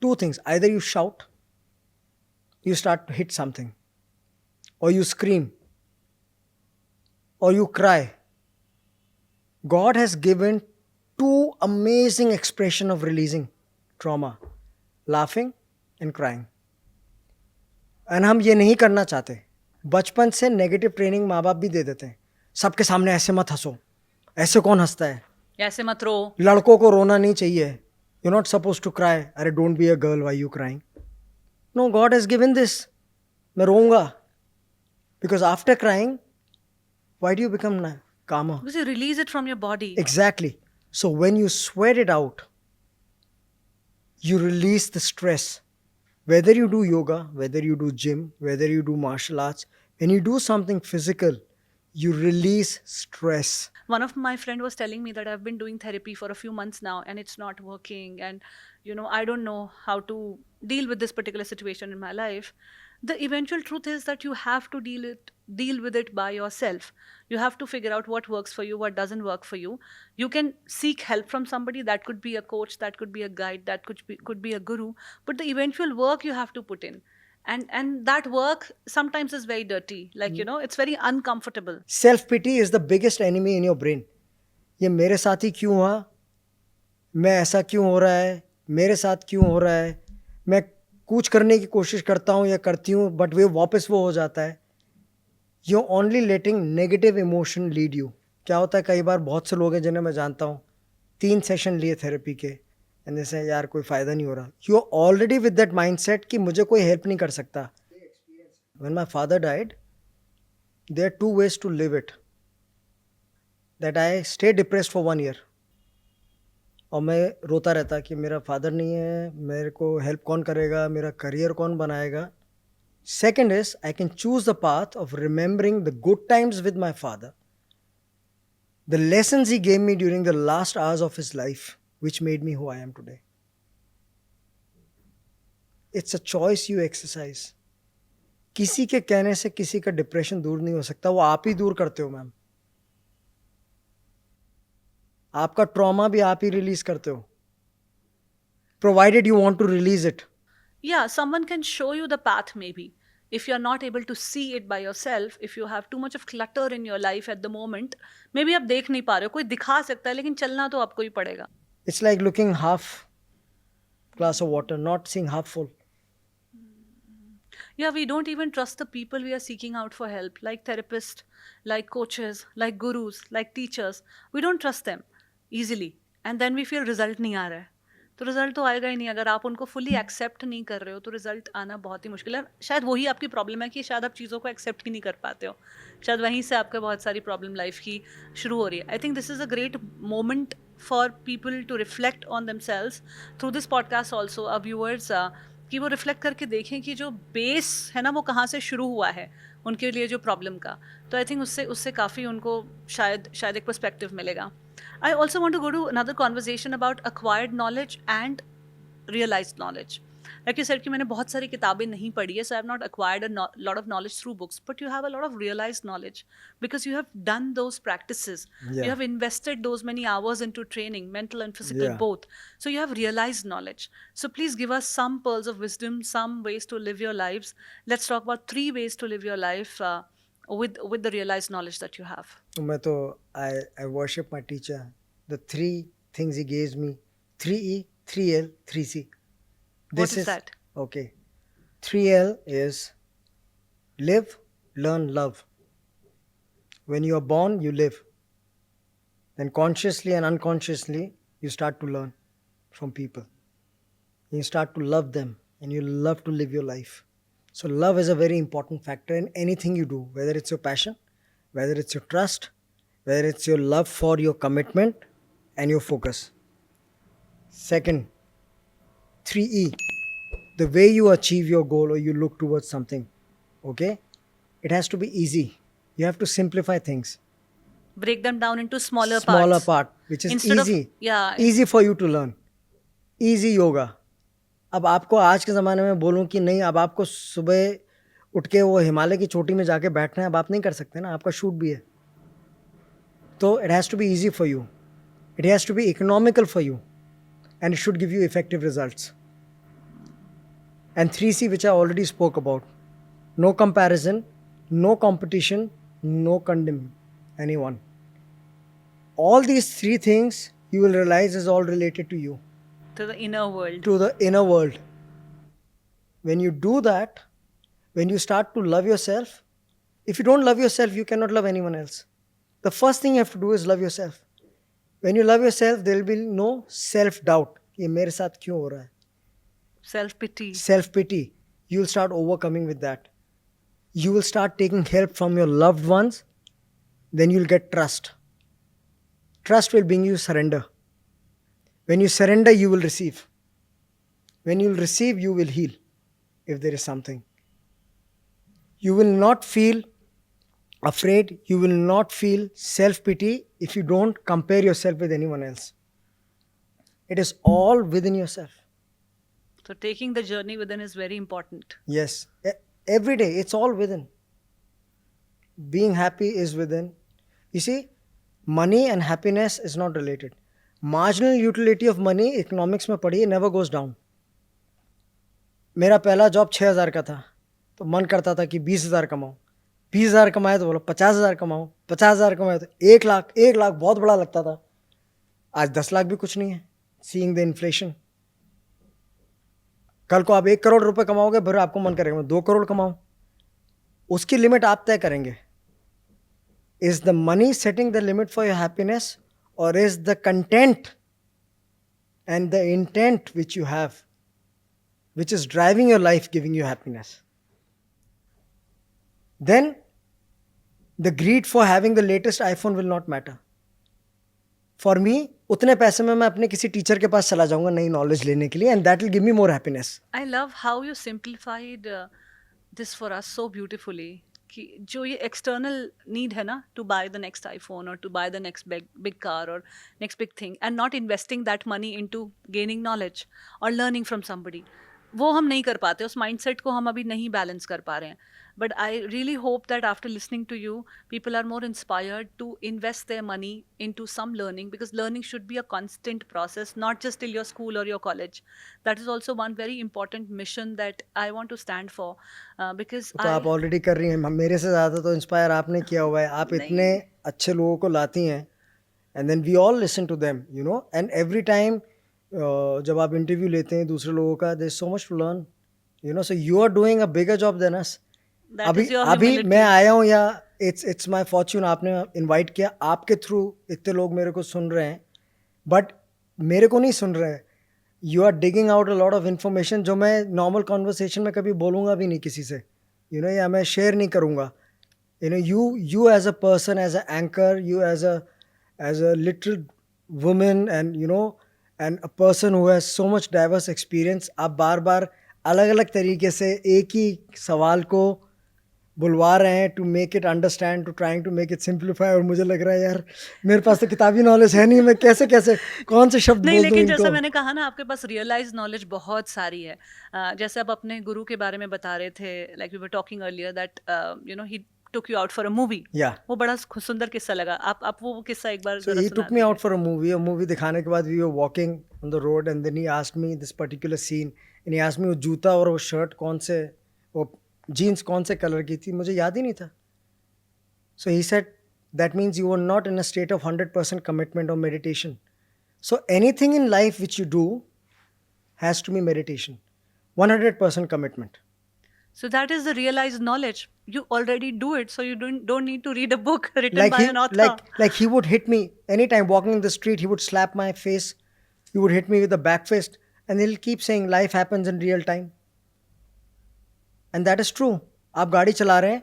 Speaker 1: Two things. Either you shout, you start to hit something, or you scream, or you cry. God has given two amazing expression of releasing trauma, laughing and crying. And हम ये नहीं करना चाहते. बचपन से negative training माँ बाप भी दे देते हैं. सबके सामने ऐसे मत हंसो. ऐसे कौन हंसता है?
Speaker 2: ऐसे मत रो.
Speaker 1: लड़कों को रोना नहीं चाहिए. You not suppose to cry. अरे don't be a girl why you crying. No, God has given this. मैं रोऊंगा. Because after crying, why do you become calmer?
Speaker 2: Because you release it from your body.
Speaker 1: Exactly. So when you sweat it out, you release the stress. Whether you do yoga, whether you do gym, whether you do martial arts, when you do something physical, you release stress.
Speaker 2: One of my friend was telling me that I've been doing therapy for a few months now and it's not working, and I don't know how to deal with this particular situation in my life. The eventual truth is that you have to deal with it by yourself. You have to figure out what works for you, what doesn't work for you. You can seek help from somebody. That could be a coach, that could be a guide, that could be a guru, but the eventual work you have to put in. And that work sometimes is very dirty, like it's very uncomfortable.
Speaker 1: Self pity is the biggest enemy in your brain. ये मेरे साथ ही क्यों हुआ? मैं ऐसा क्यों हो रहा है? मेरे साथ क्यों हो रहा है? मैं कुछ करने की कोशिश करता हूँ या करती हूँ, बट वापस वो हो जाता है. You only letting negative emotion lead you. क्या होता है, कई बार बहुत से लोग हैं जिन्हें मैं जानता हूँ, 3 सेशन लिए थेरेपी के, एंड जैसे यार कोई फ़ायदा नहीं हो रहा. You are already with that mindset कि मुझे कोई हेल्प नहीं कर सकता. When my father died, there are 2 ways to live it. That I stay depressed for 1 year. और मैं रोता रहता कि मेरा फादर नहीं है, मेरे को हेल्प कौन करेगा, मेरा करियर कौन बनाएगा. Second is, I can choose the path of remembering the good times with my father, the lessons he gave me during the last hours of his life, which made me who I am today. It's a choice you exercise. किसी के कहने से किसी का depression दूर नहीं हो सकता, वो आप ही दूर करते हो मैम. आपका ट्रॉमा भी आप ही रिलीज करते हो, provided you want to release it.
Speaker 2: Yeah, someone can show you the path maybe. If you're not able to see it by yourself, if you have too much of clutter in your life at the moment, maybe आप देख नहीं पा रहे हो. कोई दिखा सकता है, लेकिन चलना तो आपको ही पड़ेगा.
Speaker 1: It's like looking half glass of water, not seeing half full.
Speaker 2: Yeah, we don't even trust the people we are seeking out for help, like therapists, like coaches, like gurus, like teachers. We don't trust them easily. And then we feel result नहीं आ रहा है. तो result तो आएगा ही नहीं. अगर आप उनको फुली एक्सेप्ट नहीं कर रहे हो तो रिजल्ट आना बहुत ही मुश्किल है. शायद वही आपकी प्रॉब्लम है कि शायद आप चीज़ों को एक्सेप्ट ही नहीं कर पाते हो. शायद वहीं से आपका बहुत सारी प्रॉब्लम लाइफ की शुरू हो रही है. I think this is a great moment for people to reflect on themselves through this podcast also. Uh viewers कि वो रिफ्लेक्ट करके देखें कि जो बेस है ना वो कहाँ से शुरू हुआ है उनके लिए जो प्रॉब्लम का. तो आई थिंक उससे काफ़ी उनको शायद एक पर्सपेक्टिव मिलेगा. I also want to go to another conversation about acquired knowledge and realized knowledge. Like you said कि मैंने बहुत सारी किताबें नहीं पढ़ी है, so I have not acquired a lot of knowledge through books, but you have a lot of realized knowledge because you have done those practices.
Speaker 1: Yeah.
Speaker 2: You have invested those many hours into training, mental and physical
Speaker 1: Yeah.
Speaker 2: both. So you have realized knowledge. So please give us some pearls of wisdom, some ways to live your lives. Let's talk about 3 ways to live your life with the realized knowledge that you have.
Speaker 1: मैं तो I worship my teacher. The 3 things he gave me: 3E, 3L, 3C.
Speaker 2: What is that?
Speaker 1: Okay. 3L is live, learn, love. When you are born, you live. Then consciously and unconsciously, you start to learn from people. You start to love them and you love to live your life. So love is a very important factor in anything you do, whether it's your passion, whether it's your trust, whether it's your love for your commitment and your focus. Second, 3E, the way you achieve your goal or you look towards something. Okay? It has to be easy. You have to simplify things.
Speaker 2: Break them down into smaller
Speaker 1: Smaller
Speaker 2: parts
Speaker 1: part, which is
Speaker 2: instead of,
Speaker 1: easy.
Speaker 2: yeah.
Speaker 1: Easy for you to learn. Easy yoga. अब आपको आज के ज़माने में बोलूं कि नहीं, अब आपको सुबह उठ के वो हिमालय की चोटी में जाके बैठना है, अब आप नहीं कर सकते ना, आपका शूट भी है. तो it has to be easy for you. It has to be economical for you. And it should give you effective results. And 3C, which I already spoke about. No comparison, no competition, no condemn anyone. All these three things you will realize is all related to you,
Speaker 2: To the inner world.
Speaker 1: to the inner world. When you do that, when you start to love yourself, if you don't love yourself, you cannot love anyone else. The first thing you have to do is love yourself. When you love yourself, there will be no self-doubt. ये मेरे साथ क्यों हो रहा है?
Speaker 2: Self-pity.
Speaker 1: Self-pity. You will start overcoming with that. You will start taking help from your loved ones. Then you'll get trust. Trust will bring you surrender. When you surrender, you will receive. When you will receive, you will heal. If there is something, you will not feel afraid. You will not feel self-pity if you don't compare yourself with anyone else. It is all within yourself.
Speaker 2: So taking the journey within is very important.
Speaker 1: Yes. Every day, it's all within. Being happy is within. You see, money and happiness is not related. Marginal utility of money, economics में पढ़िए, never goes down. मेरा पहला job 6,000 का था, तो मन करता था कि 20,000 कमाऊँ. 20,000 कमाए तो बोलो 50,000 कमाऊँ. 50,000 कमाए तो 1 लाख. 1 लाख बहुत बड़ा लगता था. आज 10 लाख भी कुछ नहीं है. Seeing the inflation. कल को आप 1 करोड़ रुपए कमाओगे, फिर आपको मन करेगा मैं 2 करोड़ कमाऊं. उसकी लिमिट आप तय करेंगे. Is the money setting the limit for your happiness, or is the content and the intent which you have, which is driving your life, giving you happiness? Then the greed for having the latest iPhone will not matter. For me, उतने पैसे में मैं अपने किसी teacher के पास चला जाऊंगा नई नॉलेज लेने के लिए, and that will give me more happiness.
Speaker 2: I love how you simplified this for us so beautifully. कि जो ये external need है ना, to buy the next iPhone or to buy the next big car or next big thing, and not investing that money into gaining knowledge or learning from somebody, वो हम नहीं कर पाते. उस mindset को हम अभी नहीं balance कर पा रहे हैं. But I really hope that after listening to you, people are more inspired to invest their money into some learning, because learning should be a constant process, not just till your school or your college. That is also one very important mission that I want to stand for, because
Speaker 1: तो आप already कर रही हैं. मेरे से ज़्यादा तो inspire आपने किया हुआ है. आप इतने अच्छे लोगों को लाती हैं, and then we all listen to them, you know. And every time जब आप इंटरव्यू लेते हैं दूसरे लोगों का, there is so much to learn, you know. So you are doing a bigger job than us. अभी मैं आया हूँ, या इट्स माई फॉर्च्यून, आपने इनवाइट किया, आपके थ्रू इतने लोग मेरे को सुन रहे हैं. बट मेरे को नहीं सुन रहे हैं. You are digging out a lot of information जो मैं नॉर्मल कॉन्वर्सेशन में कभी बोलूँगा भी नहीं किसी से, यू नो, या मैं शेयर नहीं करूँगा. You know, you as a person, as a anchor, you as a little women, and you know, and a person who has so much diverse experience, आप बार बार अलग अलग तरीके से एक ही सवाल को बुलवा रहे हैं, to make it understand, to trying to make it simplify. और मुझे लग रहा है यार मेरे पास तो किताबी नॉलेज है नहीं, मैं कैसे कैसे कौन से शब्द
Speaker 2: नहीं,
Speaker 1: बोल दूं
Speaker 2: लेकिन
Speaker 1: इनको.
Speaker 2: जैसा मैंने कहा ना, आपके पास रियलाइज नॉलेज बहुत सारी है. जैसे आप अपने गुरु के बारे में बता रहे थे, like we were talking earlier that you know he took you out for a movie.
Speaker 1: Yeah.
Speaker 2: वो बड़ा सुंदर किस्सा लगा. आप वो किस्सा एक बार
Speaker 1: So
Speaker 2: जरा
Speaker 1: he
Speaker 2: सुना
Speaker 1: took me
Speaker 2: दीजिए.
Speaker 1: out for a movie दिखाने के बाद we were walking on the road, and then he asked me this particular scene, and he asked me वो जूता और वो शर्ट कौन से, वो जीन्स कौन से कलर की थी, मुझे याद ही नहीं था. So he said, that means you are not in a state of 100% commitment or meditation. So anything in life which you do has to be meditation. 100% commitment.
Speaker 2: So that is the realized knowledge. You already do it, so you don't need to read a book written by an author.
Speaker 1: Like he would hit me anytime walking in the street. He would slap my face. He would hit me with the back fist, and he'll keep saying life happens in real time. And that is true. आप गाड़ी चला रहे हैं,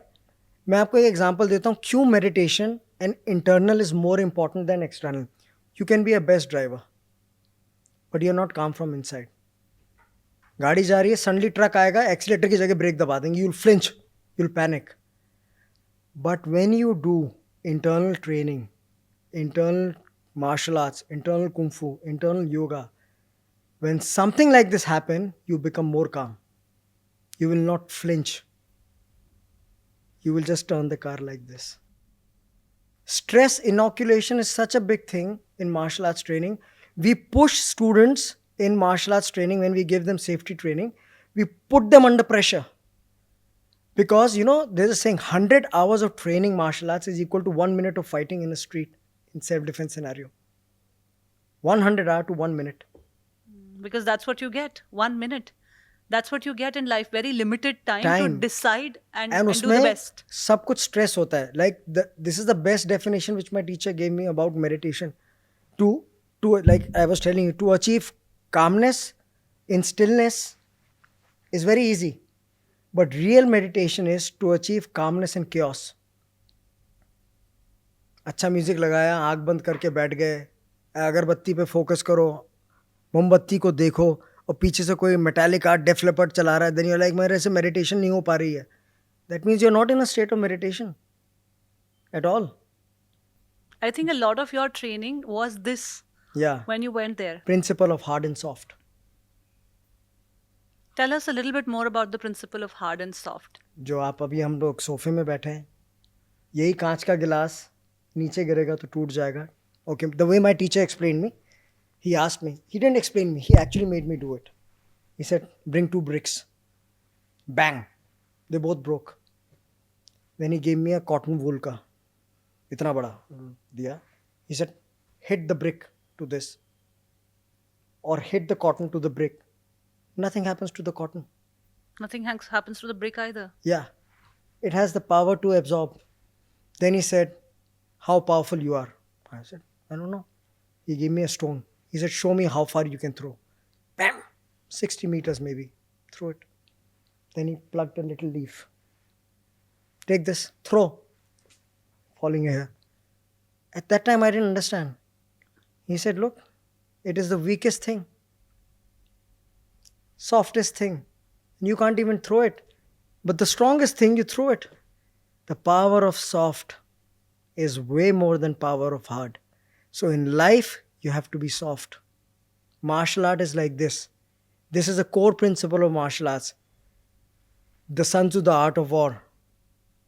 Speaker 1: मैं आपको एक example देता हूँ क्यों meditation and internal is more important than external. You can be a best driver, but you are not calm from inside. गाड़ी जा रही है, सडनली ट्रक आएगा, एक्सीलेटर की जगह ब्रेक दबा देंगे, you will flinch, You'll panic. But when you do internal training, internal martial arts, internal kung fu, internal yoga, when something like this happen, you become more calm. You will not flinch. You will just turn the car like this. Stress inoculation is such a big thing in martial arts training. We push students in martial arts training when we give them safety training. We put them under pressure. Because, there's a saying 100 hours of training martial arts is equal to 1 minute of fighting in a street in self defense scenario. 100 hour to 1 minute.
Speaker 2: Because that's what you get. 1 minute. That's what you get in life. Very limited time to
Speaker 1: Time.
Speaker 2: decide
Speaker 1: And
Speaker 2: and do the
Speaker 1: उसमें
Speaker 2: best.
Speaker 1: सब कुछ stress होता है. Like this is the best definition which my teacher gave me about meditation. To like I was telling you, to achieve calmness in stillness is very easy. But real meditation is to achieve calmness in chaos. अच्छा music लगाया, आंख बंद करके बैठ गए, अगरबत्ती पे focus करो, मोमबत्ती को देखो और पीछे से कोई मेटालिक आर्ट डेफ लेपर्ड चला रहा है, देन यू लाइक मेरे से मेडिटेशन नहीं हो पा रही है. That means you are not in a state of meditation at all.
Speaker 2: I think a lot of your training was this
Speaker 1: या
Speaker 2: when you went there.
Speaker 1: Principle of hard and soft.
Speaker 2: Tell us a little bit more about the principle of hard and soft.
Speaker 1: जो आप अभी हम लोग सोफे में बैठे हैं, यही कांच का गिलास नीचे गिरेगा तो टूट जाएगा. Okay, the way my teacher explain me, he asked me, he didn't explain me, he actually made me do it. He said, bring 2 bricks. Bang, they both broke. Then he gave me a cotton wool ka itna bada diya. He said, hit the brick to this or hit the cotton to the brick. Nothing happens to the cotton.
Speaker 2: Nothing happens to the brick either.
Speaker 1: Yeah, it has the power to absorb. Then he said, how powerful you are. I said, I don't know. He gave me a stone. He said, show me how far you can throw. Bam! 60 meters maybe. Throw it. Then he plucked a little leaf. Take this. Throw. Falling here. At that time, I didn't understand. He said, look, it is the weakest thing. Softest thing. You can't even throw it. But the strongest thing, you throw it. The power of soft is way more than power of hard. So in life, you have to be soft. Martial art is like this. This is a core principle of martial arts. The Sun Tzu, the art of war.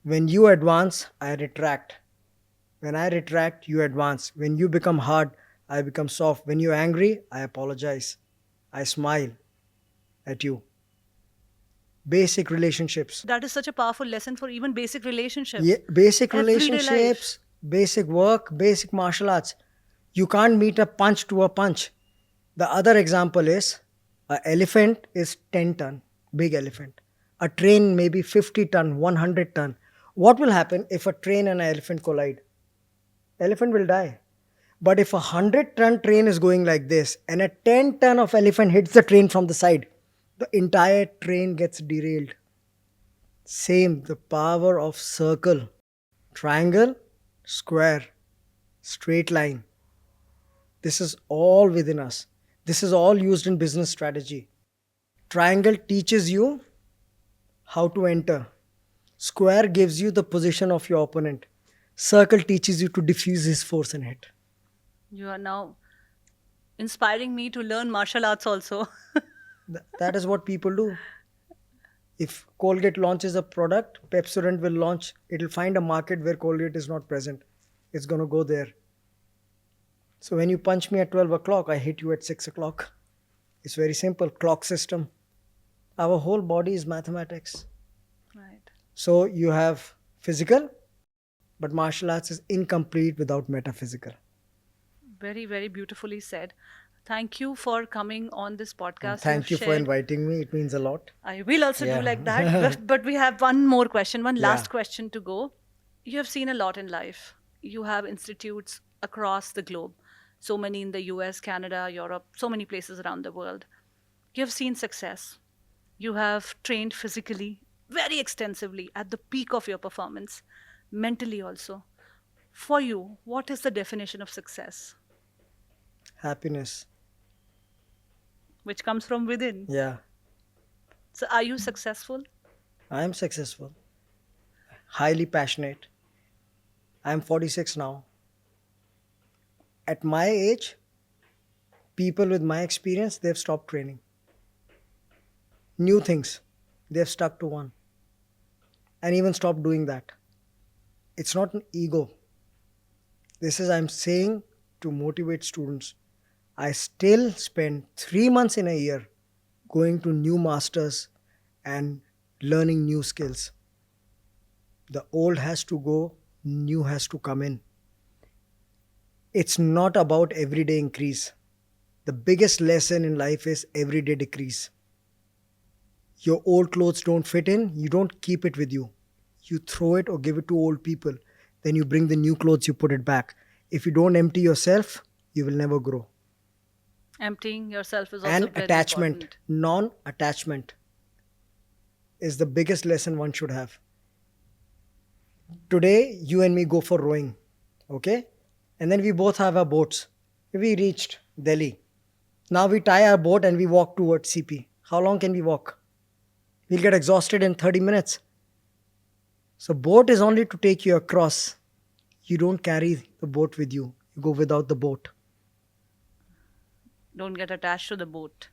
Speaker 1: When you advance, I retract. When I retract, you advance. When you become hard, I become soft. When you're angry, I apologize. I smile at you. Basic relationships.
Speaker 2: That is such a powerful lesson for even basic relationships.
Speaker 1: Yeah, basic
Speaker 2: Everyday
Speaker 1: relationships, basic work, basic martial arts. You can't meet a punch to a punch. The other example is an elephant is 10 ton, big elephant. A train may be 50 ton, 100 ton. What will happen if a train and an elephant collide? Elephant will die. But if a 100-ton train is going like this and a 10 ton of elephant hits the train from the side, the entire train gets derailed. Same, the power of circle, triangle, square, straight line. This is all within us. This is all used in business strategy. Triangle teaches you how to enter. Square gives you the position of your opponent. Circle teaches you to diffuse his force and hit.
Speaker 2: You are now inspiring me to learn martial arts also.
Speaker 1: That is what people do. If Colgate launches a product, Pepsodent will launch. It will find a market where Colgate is not present. It's going to go there. So when you punch me at 12 o'clock, I hit you at 6 o'clock. It's very simple. Clock system. Our whole body is mathematics.
Speaker 2: Right.
Speaker 1: So you have physical, but martial arts is incomplete without metaphysical.
Speaker 2: Very, very beautifully said. Thank you for coming on this podcast.
Speaker 1: Thank you for
Speaker 2: shared-
Speaker 1: inviting me. It means a lot.
Speaker 2: I will also
Speaker 1: Yeah.
Speaker 2: do like that. But we have one more question, one last
Speaker 1: Yeah.
Speaker 2: question to go. You have seen a lot in life. You have institutes across the globe. So many in the US, Canada, Europe, so many places around the world. You have seen success. You have trained physically, very extensively, at the peak of your performance, mentally also. For you, what is the definition of success?
Speaker 1: Happiness.
Speaker 2: Which comes from within.
Speaker 1: Yeah.
Speaker 2: So, are you successful?
Speaker 1: I am successful. highly passionate. I'm 46 now. At my age, people with my experience, they've stopped training. New things, they've stuck to one and even stopped doing that. It's not an ego. This is, I'm saying to motivate students. I still spend 3 months in a year going to new masters and learning new skills. The old has to go, new has to come in. It's not about everyday increase. The biggest lesson in life is everyday decrease. Your old clothes don't fit in, you don't keep it with you. You throw it or give it to old people. Then you bring the new clothes, you put it back. If you don't empty yourself, you will never grow.
Speaker 2: Emptying yourself is also
Speaker 1: And
Speaker 2: very
Speaker 1: attachment,
Speaker 2: important.
Speaker 1: non attachment, is the biggest lesson one should have. Today, you and me go for rowing, okay? And then we both have our boats. We reached Delhi. Now we tie our boat and we walk towards CP. How long can we walk? We'll get exhausted in 30 minutes. So boat is only to take you across. You don't carry the boat with you. You go without the boat.
Speaker 2: Don't get attached to the boat.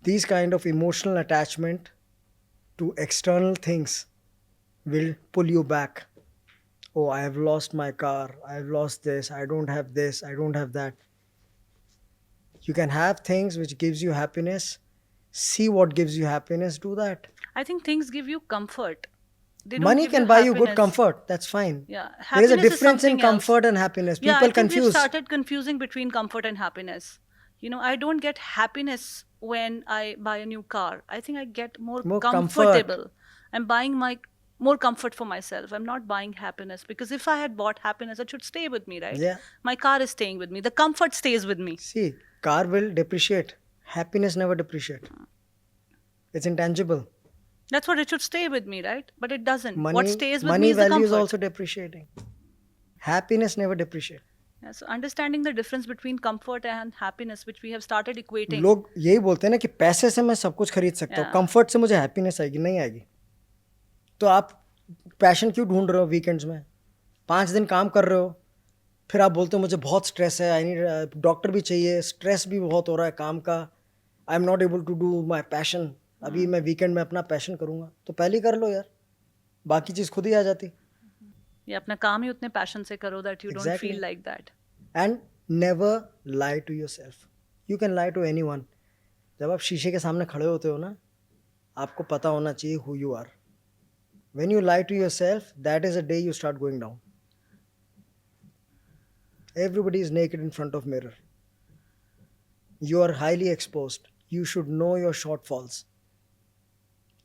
Speaker 1: These kind of emotional attachment to external things will pull you back. Oh, I have lost my car. I have lost this. I don't have this. I don't have that. You can have things which gives you happiness. See what gives you happiness. Do that.
Speaker 2: I think things give you comfort. They don't
Speaker 1: Money
Speaker 2: give
Speaker 1: can
Speaker 2: you
Speaker 1: buy you good
Speaker 2: happiness.
Speaker 1: comfort. That's fine.
Speaker 2: Yeah,
Speaker 1: There is a
Speaker 2: happiness is
Speaker 1: difference in
Speaker 2: something else.
Speaker 1: comfort and happiness.
Speaker 2: Yeah,
Speaker 1: People
Speaker 2: I think we've
Speaker 1: confuse.
Speaker 2: started confusing between comfort and happiness. I don't get happiness when I buy a new car. I think I get more
Speaker 1: More
Speaker 2: comfortable.
Speaker 1: comfort.
Speaker 2: I'm buying my more comfort for myself. I'm not buying happiness because if I had bought happiness, it should stay with me, right?
Speaker 1: Yeah.
Speaker 2: My car is staying with me. The comfort stays with me.
Speaker 1: See, car will depreciate. Happiness never depreciate. It's intangible.
Speaker 2: That's what it should stay with me, right? But it doesn't. What
Speaker 1: Money,
Speaker 2: stays with me
Speaker 1: money
Speaker 2: is the
Speaker 1: value is
Speaker 2: comfort.
Speaker 1: also depreciating. Happiness never depreciate.
Speaker 2: Yeah, so understanding the difference between comfort and happiness, which we have started equating.
Speaker 1: लोग यही बोलते हैं ना कि पैसे से मैं सब कुछ खरीद सकता हूँ,
Speaker 2: Yeah.
Speaker 1: कंफर्ट से मुझे हैप्पीनेस आएगी, नहीं आएगी. तो आप पैशन क्यों ढूंढ रहे हो वीकेंड्स में? 5 दिन काम कर रहे हो, फिर आप बोलते हो मुझे बहुत स्ट्रेस है, आई नीड डॉक्टर भी चाहिए, स्ट्रेस भी बहुत हो रहा है काम का, I am not able to do my passion. अभी मैं वीकेंड में अपना पैशन करूँगा, तो पहले ही कर लो यार, बाकी चीज़ खुद ही आ जाती.
Speaker 2: ये अपना काम ही उतने पैशन से करो that you don't
Speaker 1: Exactly.
Speaker 2: feel like that.
Speaker 1: And never lie to yourself. You can lie to anyone. जब आप शीशे के सामने खड़े होते हो ना, आपको पता होना चाहिए who you are. When you lie to yourself, that is the day you start going down. Everybody is naked in front of mirror. You are highly exposed. You should know your shortfalls.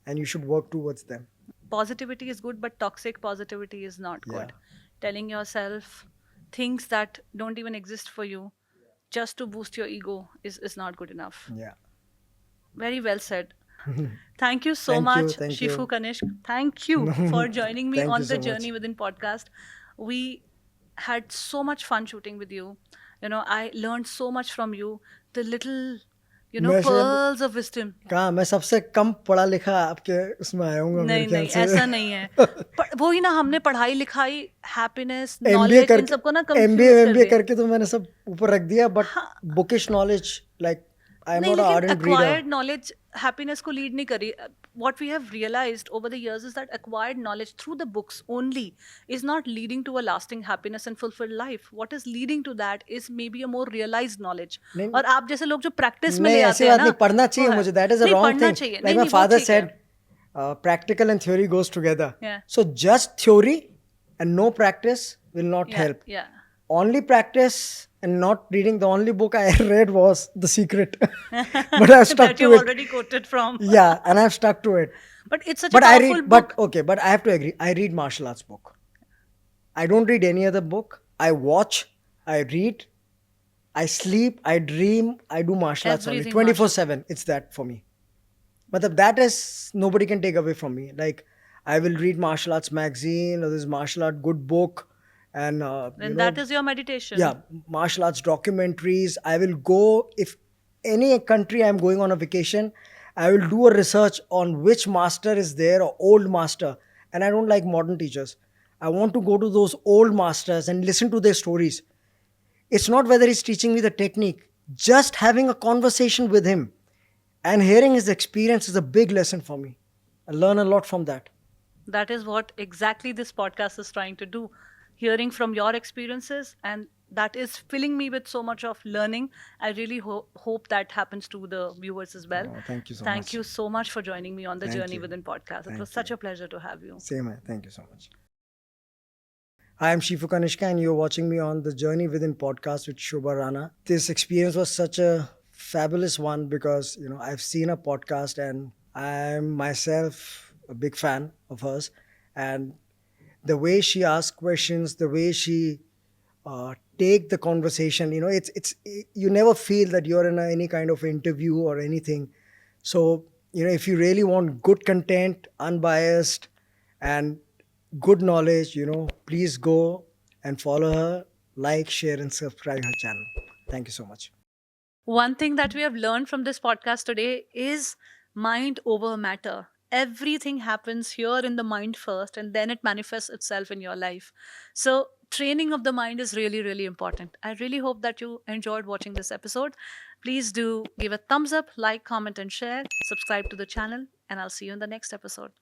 Speaker 1: And you should work towards them.
Speaker 2: Positivity is good, but toxic positivity is not good. Telling yourself things that don't even exist for you just to boost your ego is not good enough.
Speaker 1: Yeah.
Speaker 2: Very well said. Thank you so
Speaker 1: Thank you,
Speaker 2: much,
Speaker 1: thank
Speaker 2: Shifu
Speaker 1: you.
Speaker 2: Kanishka. Thank you for joining me
Speaker 1: Thank
Speaker 2: on
Speaker 1: you
Speaker 2: the
Speaker 1: so
Speaker 2: Journey
Speaker 1: much.
Speaker 2: Within podcast. We had so much fun shooting with you. I learned so much from you. The little,
Speaker 1: मैं शायद-
Speaker 2: pearls of wisdom.
Speaker 1: कहाँ मैं सबसे कम पढ़ा लिखा आपके उसमें आया हूँ मेरे
Speaker 2: नहीं
Speaker 1: ख्याल
Speaker 2: नहीं
Speaker 1: से.
Speaker 2: ऐसा नहीं है. वो ही ना हमने पढ़ाई लिखाई हैप्पीनेस
Speaker 1: MBA
Speaker 2: नॉलेज इन
Speaker 1: करके
Speaker 2: सबको ना
Speaker 1: MBA
Speaker 2: कंफ्यूज कर
Speaker 1: MBA
Speaker 2: दिया.
Speaker 1: करके तो मैंने सब ऊपर रख दिया, but bookish knowledge like I M
Speaker 2: नहीं
Speaker 1: नॉट अ
Speaker 2: लेकिन
Speaker 1: ardent
Speaker 2: acquired
Speaker 1: reader.
Speaker 2: knowledge happiness को lead नहीं करी. What we have realized over the years is that acquired knowledge through the books only is not leading to a lasting happiness and fulfilled life. What is leading to that is maybe a more realized knowledge.
Speaker 1: नहीं-
Speaker 2: और आप जैसे लोग जो practice में
Speaker 1: नहीं
Speaker 2: ले
Speaker 1: ऐसी
Speaker 2: आते हैं
Speaker 1: बात
Speaker 2: ना
Speaker 1: नहीं, पढ़ना चाहिए
Speaker 2: वो है.
Speaker 1: मुझे. दैट इज अ
Speaker 2: नहीं,
Speaker 1: रॉन्ग
Speaker 2: पढ़ना
Speaker 1: थिंग.
Speaker 2: चाहिए.
Speaker 1: लाइक
Speaker 2: नहीं,
Speaker 1: माय
Speaker 2: नहीं, वो
Speaker 1: फादर
Speaker 2: ठीक है.
Speaker 1: Said practical and theory goes together.
Speaker 2: Yeah.
Speaker 1: So just theory and no practice will not
Speaker 2: Yeah,
Speaker 1: help.
Speaker 2: yeah.
Speaker 1: Only practice and not reading. The only book I read was The Secret. But I've stuck
Speaker 2: That
Speaker 1: to
Speaker 2: you've
Speaker 1: it.
Speaker 2: already quoted from.
Speaker 1: Yeah, and I've stuck to it.
Speaker 2: But it's such
Speaker 1: But
Speaker 2: a
Speaker 1: I
Speaker 2: powerful
Speaker 1: read,
Speaker 2: book.
Speaker 1: but okay, but I have to agree. I read martial arts book. I don't read any other book. I watch, I read, I sleep, I dream, I do martial arts only.
Speaker 2: Everything
Speaker 1: 24/7. It's that for me. But that is, nobody can take away from me. Like, I will read martial arts magazine or this martial art good book. And,
Speaker 2: Then that is your meditation.
Speaker 1: yeah, martial arts documentaries. I will go, if any country I'm going on a vacation, I will do a research on which master is there or old master. And I don't like modern teachers. I want to go to those old masters and listen to their stories. It's not whether he's teaching me the technique, just having a conversation with him and hearing his experience is a big lesson for me. I learn a lot from that.
Speaker 2: That is what exactly this podcast is trying to do. Hearing from your experiences, and that is filling me with so much of learning. I really hope that happens to the viewers as well.
Speaker 1: Oh, thank you so
Speaker 2: Thank
Speaker 1: much.
Speaker 2: you so much for joining me on the
Speaker 1: Thank
Speaker 2: Journey
Speaker 1: you.
Speaker 2: Within podcast. It was
Speaker 1: Thank
Speaker 2: such
Speaker 1: you.
Speaker 2: a pleasure to have you.
Speaker 1: Same here. Thank you so much. Hi, I'm Shifu Kanishka, and you're watching me on the Journey Within podcast with Shobha Rana. This experience was such a fabulous one because I've seen a podcast and I'm myself a big fan of hers, and the way she asks questions, the way she take the conversation, you never feel that you're in any kind of interview or anything. So if you really want good content, unbiased, and good knowledge, please go and follow her, like, share, and subscribe her channel. Thank you so much.
Speaker 2: One thing that we have learned from this podcast today is mind over matter. Everything happens here in the mind first, and then it manifests itself in your life. So, training of the mind is really, really important. I really hope that you enjoyed watching this episode. Please do give a thumbs up, like, comment, and share. Subscribe to the channel, and I'll see you in the next episode.